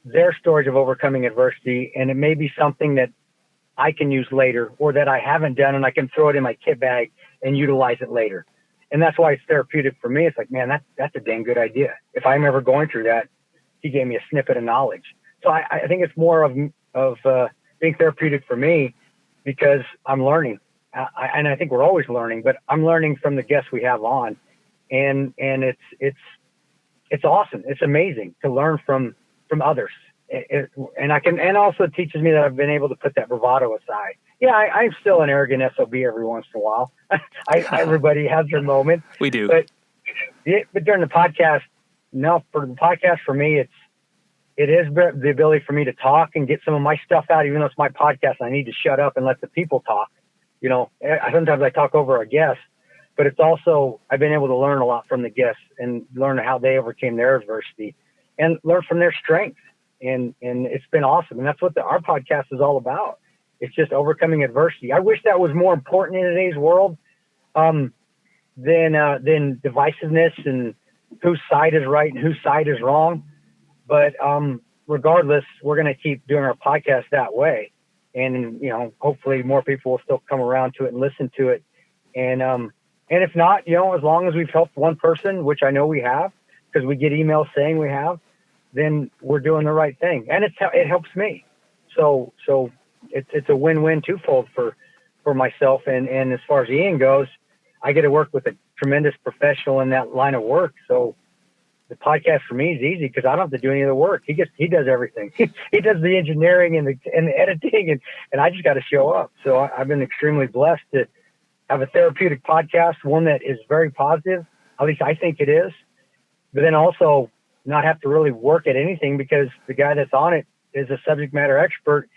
their stories of overcoming adversity, and it may be something that I can use later or that I haven't done, and I can throw it in my kit bag and utilize it later. And that's why it's therapeutic for me. It's like, man, that's a dang good idea. If I'm ever going through that, he gave me a snippet of knowledge. So I think it's more of being therapeutic for me because I'm learning. And I think we're always learning, but I'm learning from the guests we have on, and it's awesome. It's amazing to learn from others. And also it teaches me that I've been able to put that bravado aside. Yeah, I'm still an arrogant SOB every once in a while. Everybody has their moment. We do. But during the podcast, no, for the podcast, for me, it is the ability for me to talk and get some of my stuff out, even though it's my podcast. I need to shut up and let the people talk. Sometimes I talk over a guest, but it's also, I've been able to learn a lot from the guests and learn how they overcame their adversity and learn from their strengths. And it's been awesome. And that's what our podcast is all about. It's just overcoming adversity. I wish that was more important in today's world than divisiveness and whose side is right and whose side is wrong. But regardless, we're going to keep doing our podcast that way. and hopefully more people will still come around to it and listen to it. And if not, as long as we've helped one person, which I know we have, because we get emails saying we have, then we're doing the right thing, and it helps me. So it's a win-win twofold for myself, and as far as Ian goes, I get to work with a tremendous professional in that line of work. So the podcast for me is easy because I don't have to do any of the work. He does everything. He does the engineering and the editing, and I just got to show up. So I've been extremely blessed to have a therapeutic podcast, one that is very positive. At least I think it is. But then also not have to really work at anything because the guy that's on it is a subject matter expert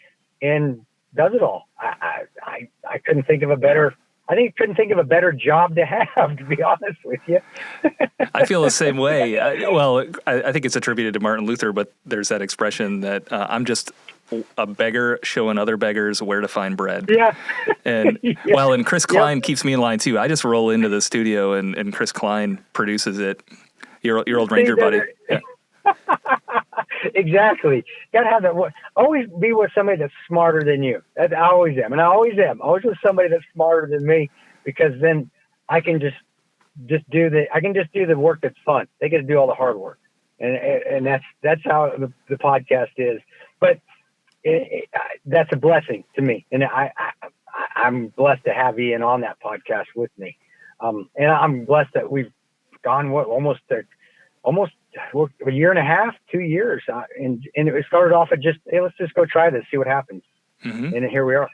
and does it all. I couldn't think of a better. I couldn't think of a better job to have, to be honest with you. I feel the same way. I think it's attributed to Martin Luther, but there's that expression that I'm just a beggar showing other beggars where to find bread. Yeah. And and Chris Clyne keeps me in line too. I just roll into the studio and Chris Clyne produces it. Your old Ranger buddy. Yeah. Exactly. Gotta have that. Always be with somebody that's smarter than you. I always am, and I always am. Always with somebody that's smarter than me, because then I can just do the work that's fun. They get to do all the hard work, and that's how the podcast is. But that's a blessing to me, and I'm blessed to have Ian on that podcast with me, and I'm blessed that we've gone almost a year and a half, 2 years. And it started off at just, hey, let's just go try this, see what happens. Mm-hmm. And here we are,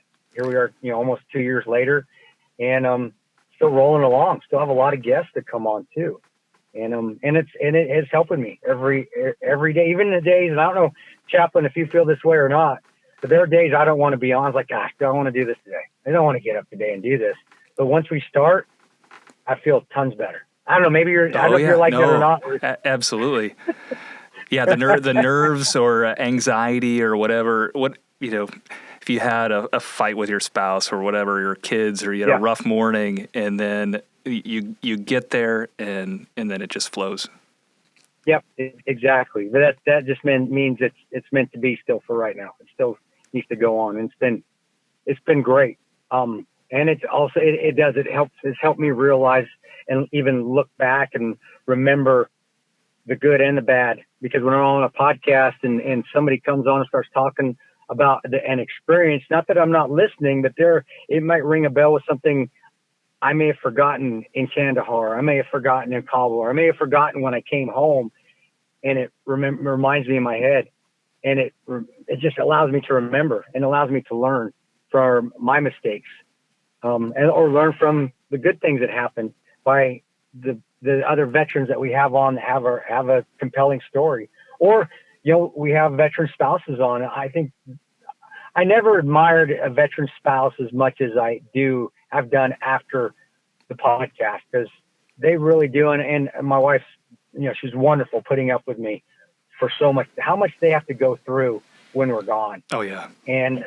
almost 2 years later, and still rolling along, still have a lot of guests to come on too. And it is helping me every day, even the days, and I don't know, Chaplain, if you feel this way or not, but there are days I don't want to be on. It's like, gosh, I don't want to do this today. I don't want to get up today and do this. But once we start, I feel tons better. I don't know. Maybe I don't know if you're like that or not. Absolutely. Yeah, the nerves or anxiety or whatever. If you had a fight with your spouse or whatever, your kids, or you had a rough morning, and then you get there and then it just flows. Yep, exactly. But that just means it's meant to be still for right now. It still needs to go on, and it's been great. And it's also it's helped me realize and even look back and remember the good and the bad, because when I'm on a podcast and somebody comes on and starts talking about an experience, not that I'm not listening, but it might ring a bell with something I may have forgotten in Kandahar, I may have forgotten in Kabul, or I may have forgotten when I came home, and it reminds me in my head, and it just allows me to remember and allows me to learn from my mistakes, or learn from the good things that happened by the other veterans that we have on that have a compelling story. Or, we have veteran spouses on. I think I never admired a veteran spouse as much as I have done after the podcast, because they really do. And my wife's, she's wonderful putting up with me for so much, how much they have to go through when we're gone. Oh yeah. And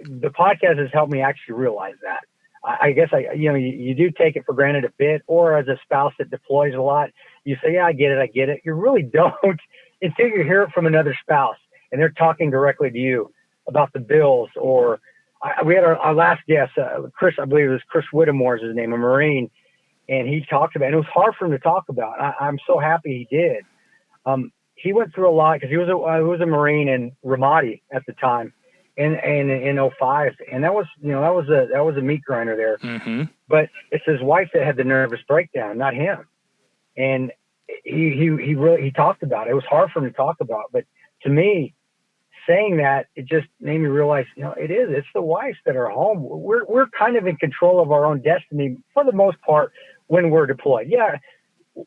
the podcast has helped me actually realize that. I guess you do take it for granted a bit, or as a spouse that deploys a lot, you say, yeah, I get it. You really don't until you hear it from another spouse and they're talking directly to you about the bills. Or we had our last guest, Chris, I believe it was Chris Whittemore is his name, a Marine. And he talked about, and it was hard for him to talk about. I'm so happy he did. He went through a lot because he was a Marine in Ramadi at the time. In 2005, and that was a meat grinder there. Mm-hmm. But it's his wife that had the nervous breakdown, not him. And he talked about it. It was hard for him to talk about, but to me, saying that, it just made me realize, it's the wives that are home. We're kind of in control of our own destiny for the most part when we're deployed. Yeah,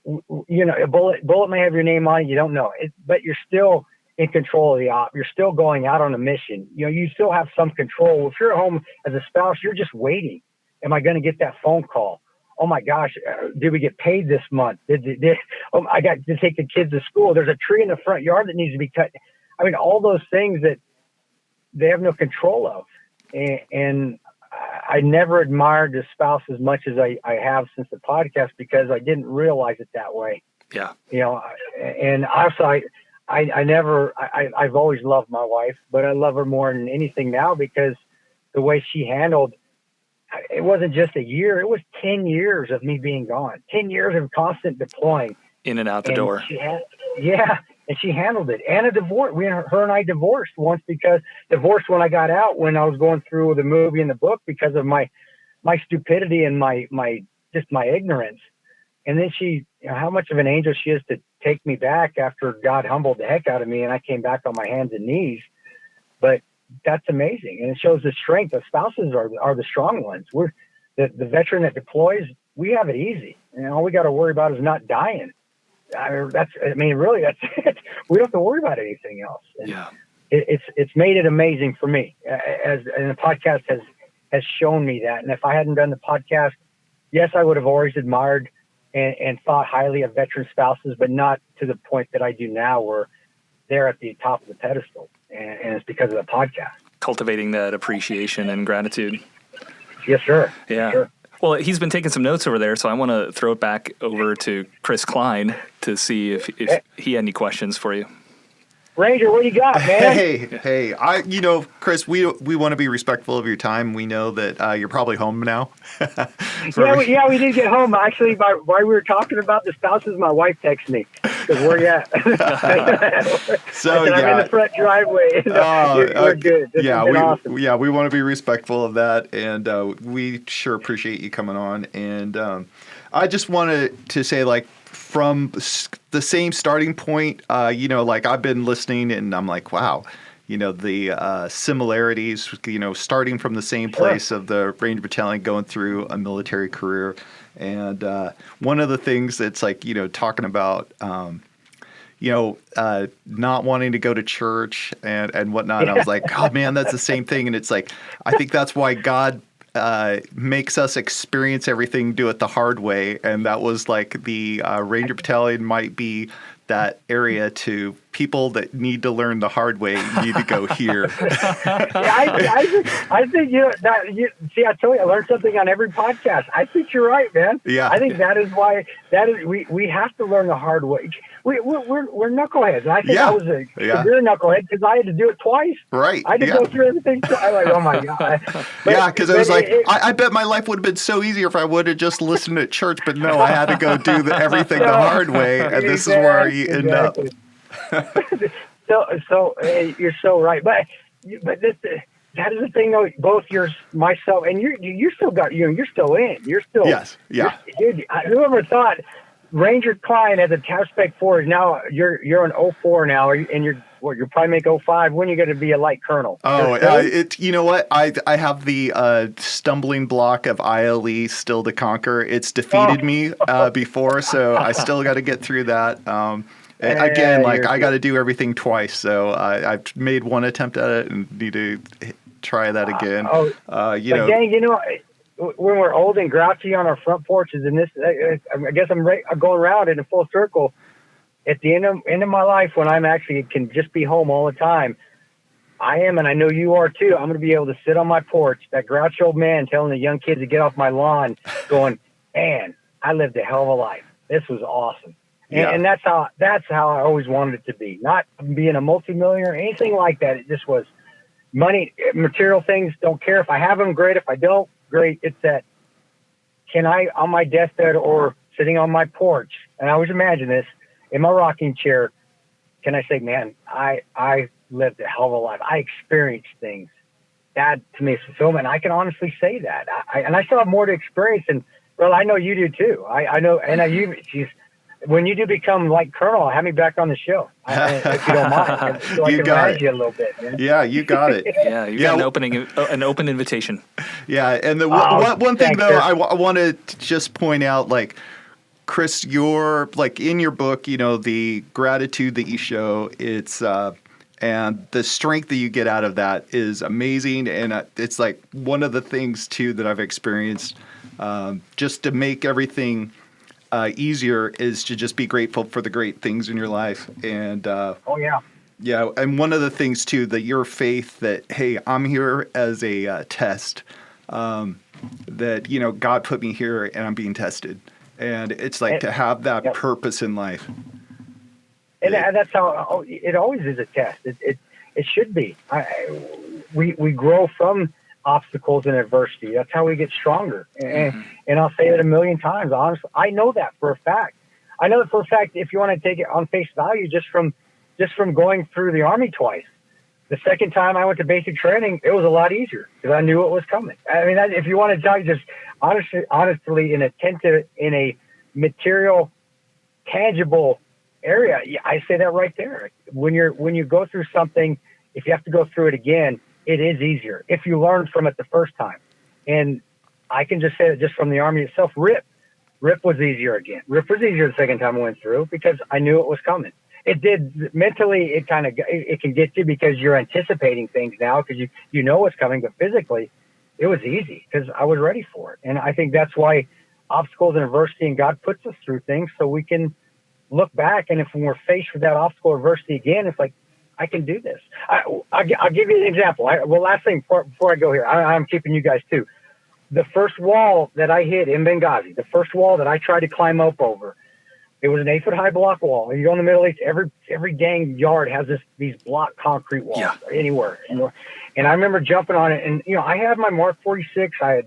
a bullet may have your name on it, you don't know it, but you're still in control of the op. You're still going out on a mission. You still have some control. If you're at home as a spouse, you're just waiting. Am I going to get that phone call? Oh my gosh, did we get paid this month? I got to take the kids to school. There's a tree in the front yard that needs to be cut. I mean, all those things that they have no control of. And I never admired the spouse as much as I have since the podcast, because I didn't realize it that way. Yeah. And also I've always loved my wife, but I love her more than anything now, because the way she handled, it wasn't just a year, it was 10 years of me being gone, 10 years of constant deploying. In and out the door. And she handled it. And a divorce. Her and I divorced once, because divorced when I got out, when I was going through the movie and the book, because of my stupidity and my ignorance. And then she, how much of an angel she is to take me back after God humbled the heck out of me and I came back on my hands and knees. But that's amazing. And it shows the strength. The spouses are the strong ones. We're the veteran that deploys, we have it easy. And all we got to worry about is not dying. Really, that's it. We don't have to worry about anything else. And it's made it amazing for me, and the podcast has shown me that. And if I hadn't done the podcast, yes, I would have always admired and thought highly of veteran spouses, but not to the point that I do now, where they're at the top of the pedestal. And it's because of the podcast. Cultivating that appreciation and gratitude. Yes, sir. Yeah. Sure. Well, he's been taking some notes over there, so I want to throw it back over to Chris Clyne to see if he had any questions for you. Ranger, what do you got, man? Hey, Chris, we want to be respectful of your time. We know that you're probably home now. We did get home. Actually, while we were talking about the spouses, my wife texted me, because where you at? I'm in the front driveway. We're good. This has been awesome. We want to be respectful of that, and we sure appreciate you coming on. And I just wanted to say, like, from the same starting point, I've been listening and I'm like, wow, the similarities, starting from the same place of the Ranger Battalion, going through a military career. And one of the things that's like, talking about, not wanting to go to church and whatnot. And I was like, God, man, that's the same thing. And it's like, I think that's why God makes us experience everything, do it the hard way. And that was like the Ranger Battalion might be that area to people that need to learn the hard way. You need to go here. I think I told you, I learned something on every podcast. I think you're right, man. Yeah. I think that is why we have to learn the hard way. We're knuckleheads. And I think I was a severe knucklehead because I had to do it twice. Right. I had to go through everything. I'm like, oh my God. Because I was I bet my life would have been so easier if I would have just listened to church, but no, I had to go do everything the hard way, and this is where you end up. So you're so right, but that is the thing though. Both myself and you still got you're still in. You're still Dude, whoever thought Ranger Clyne as a Task Spec 4 is now you're an 04 now, and you're probably make 05. When are you going to be a light colonel? Oh, you know what? I have the stumbling block of ILE still to conquer. It's defeated me before, so I still got to get through that. Again, I got to do everything twice, so I've made one attempt at it and need to try that again. Dang, when we're old and grouchy on our front porches, and this, I guess I'm going around in a full circle. At the end of my life, when I'm actually can just be home all the time, I am, and I know you are too. I'm going to be able to sit on my porch, that grouchy old man telling the young kids to get off my lawn, going, "Man, I lived a hell of a life. This was awesome." And that's how I always wanted it to be. Not being a multimillionaire or anything like that. It just was money, material things. Don't care if I have them, great. If I don't, great. It's that, can I, on my deathbed or sitting on my porch, and I always imagine this, in my rocking chair, can I say, man, I lived a hell of a life. I experienced things. That, to me, is fulfillment. I can honestly say that. And I still have more to experience. And, well, I know you do, too. I know, and when you do become like Colonel, have me back on the show, if you don't mind. So I can manage you a little bit, man. Yeah, you got it. You got an open invitation. Yeah, and the one thing, though, I want to just point out, like, Chris, you're, like, in your book, the gratitude that you show, it's and the strength that you get out of that is amazing. And it's, like, one of the things, too, that I've experienced just to make everything easier is to just be grateful for the great things in your life. And and one of the things too, that your faith that, hey, I'm here as a test, that God put me here and I'm being tested, and it's like to have that purpose in life. And that's how it always is a test. It should be. We grow from obstacles and adversity. That's how we get stronger. And I'll say it a million times. Honestly, I know that for a fact. I know that for a fact. If you want to take it on face value, just from going through the Army twice. The second time I went to basic training, it was a lot easier because I knew what was coming. I mean, if you want to tell you just honestly in a material, tangible area, I say that right there. When you go through something, if you have to go through it again, it is easier if you learn from it the first time. And I can just say that just from the Army itself, RIP was easier again. RIP was easier the second time I went through because I knew it was coming. It did mentally. It can get you because you're anticipating things now because you know what's coming. But physically, it was easy because I was ready for it. And I think that's why obstacles and adversity and God puts us through things so we can look back. And if we're faced with that obstacle or adversity again, it's like, I can do this. I'll give you an example. Last thing before I go here, I'm keeping you guys too. The first wall that I hit in Benghazi, the first wall that I tried to climb up over, it was an 8-foot-high block wall. And you go in the Middle East, every dang yard has these block concrete walls anywhere. And I remember jumping on it. And, I had my Mark 46. I had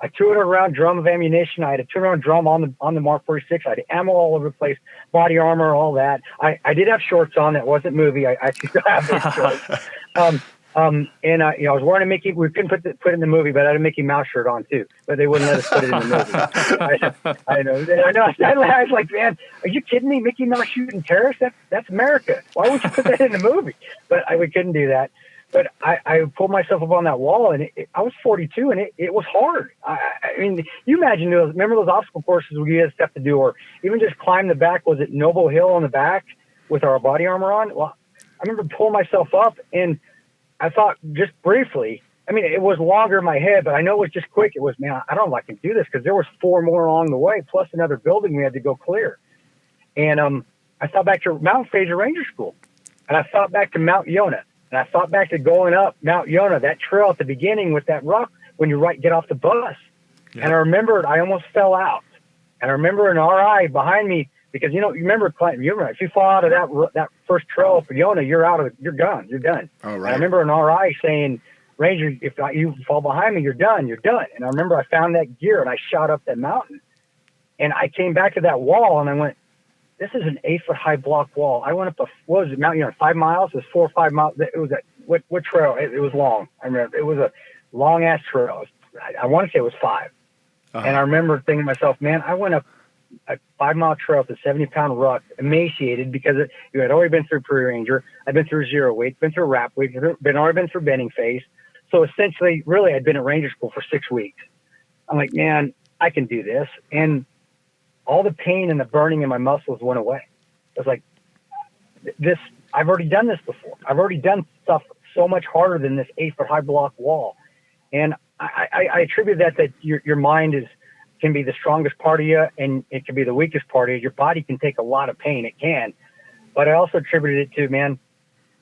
a 200-round drum of ammunition. I had a 200-round drum on the Mark 46. I had ammo all over the place, body armor, all that. I did have shorts on. That wasn't movie. I still have those shorts. And I was wearing a Mickey. We couldn't put it in the movie, but I had a Mickey Mouse shirt on too. But they wouldn't let us put it in the movie. I know. I was like, man, are you kidding me? Mickey Mouse shooting terrorists? That's America. Why would you put that in the movie? But we couldn't do that. But I pulled myself up on that wall, and I was 42, and it was hard. I mean, you imagine remember those obstacle courses we had stuff to do, or even just climb the back. Was it Noble Hill on the back with our body armor on? Well, I remember pulling myself up, and I thought just briefly, I mean, it was longer in my head, but I know it was just quick. It was, man, I don't know if I can do this because there was 4 more along the way, plus another building we had to go clear. And I thought back to Mount Fraser Ranger School, and I thought back to Mount Yonah, and I thought back to going up Mount Yonah, that trail at the beginning with that rock when you get off the bus. Yeah. And I remembered I almost fell out. And I remember an RI behind me because, you remember, Clyne, if you fall out of that first trail for Yonah, you're done. You're done. Oh, right. And I remember an RI saying, Ranger, if you fall behind me, you're done. And I remember I found that gear and I shot up that mountain. And I came back to that wall and I went, this is an 8-foot-high block wall. I went up what was it, Mount 5 miles? It was 4 or 5 miles. It was what trail? It was long. I remember it was a long-ass trail. I want to say it was 5. Uh-huh. And I remember thinking to myself, man, I went up a 5-mile trail with a 70-pound ruck, emaciated because you had already been through pre-ranger. I'd been through zero weight, been through wrap weight, already been through bending phase. So essentially, really, I'd been at ranger school for 6 weeks. I'm like, man, I can do this. And all the pain and the burning in my muscles went away. I was like, I've already done this before. I've already done stuff so much harder than this 8-foot-high block wall. And I attribute that your mind can be the strongest part of you, and it can be the weakest part of you. Your body can take a lot of pain. It can. But I also attributed it to, man,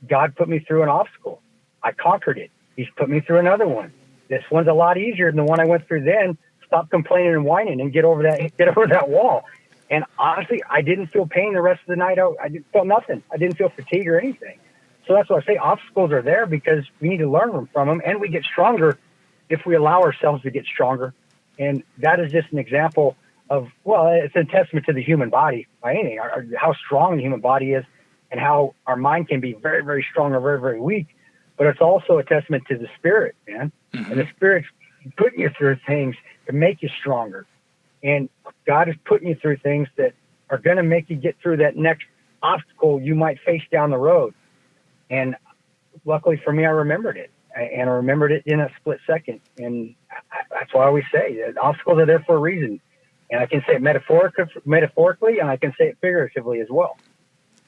God put me through an obstacle. I conquered it. He's put me through another one. This one's a lot easier than the one I went through then. Stop complaining and whining and get over that wall. And honestly, I didn't feel pain the rest of the night. I didn't feel nothing. I didn't feel fatigue or anything. So that's why I say obstacles are there because we need to learn from them, and we get stronger if we allow ourselves to get stronger. And that is just an example of, it's a testament to the human body by anything, how strong the human body is and how our mind can be very, very strong or very, very weak. But it's also a testament to the spirit, man. Mm-hmm. And the spirit's putting you through things to make you stronger. And God is putting you through things that are going to make you get through that next obstacle you might face down the road. And luckily for me, I remembered it. And I remembered it in a split second. And that's why I always say that obstacles are there for a reason. And I can say it metaphorically, and I can say it figuratively as well.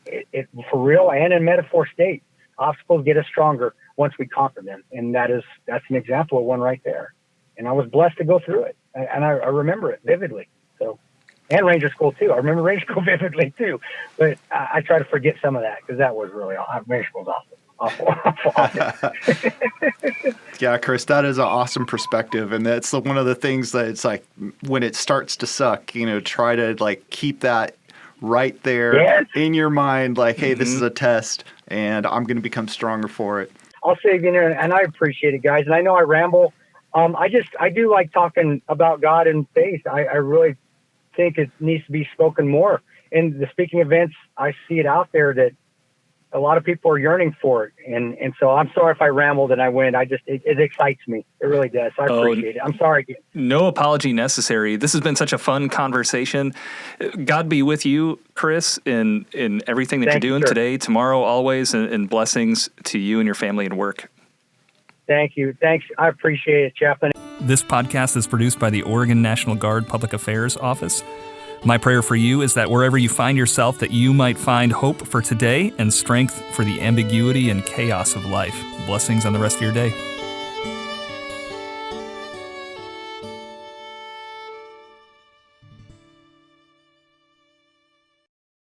It for real and in metaphor state, obstacles get us stronger once we conquer them. And that's an example of one right there. And I was blessed to go through it. And I remember it vividly. So, and Ranger School too. I remember Ranger School vividly too. But I try to forget some of that because that was really Ranger School's awful. Yeah, Kris, that is an awesome perspective. And that's one of the things that it's like when it starts to suck, try to keep that right there in your mind. Like, hey, this is a test and I'm going to become stronger for it. I'll save you there, and I appreciate it, guys. And I know I ramble. I do like talking about God and faith. I really think it needs to be spoken more. In the speaking events, I see it out there that a lot of people are yearning for it. And so I'm sorry if I rambled and I went. It excites me. It really does. So I appreciate it. I'm sorry again. No apology necessary. This has been such a fun conversation. God be with you, Kris, in everything that you're doing today, tomorrow, always, and blessings to you and your family and work. Thank you. Thanks. I appreciate it, Chaplain. This podcast is produced by the Oregon National Guard Public Affairs Office. My prayer for you is that wherever you find yourself, that you might find hope for today and strength for the ambiguity and chaos of life. Blessings on the rest of your day.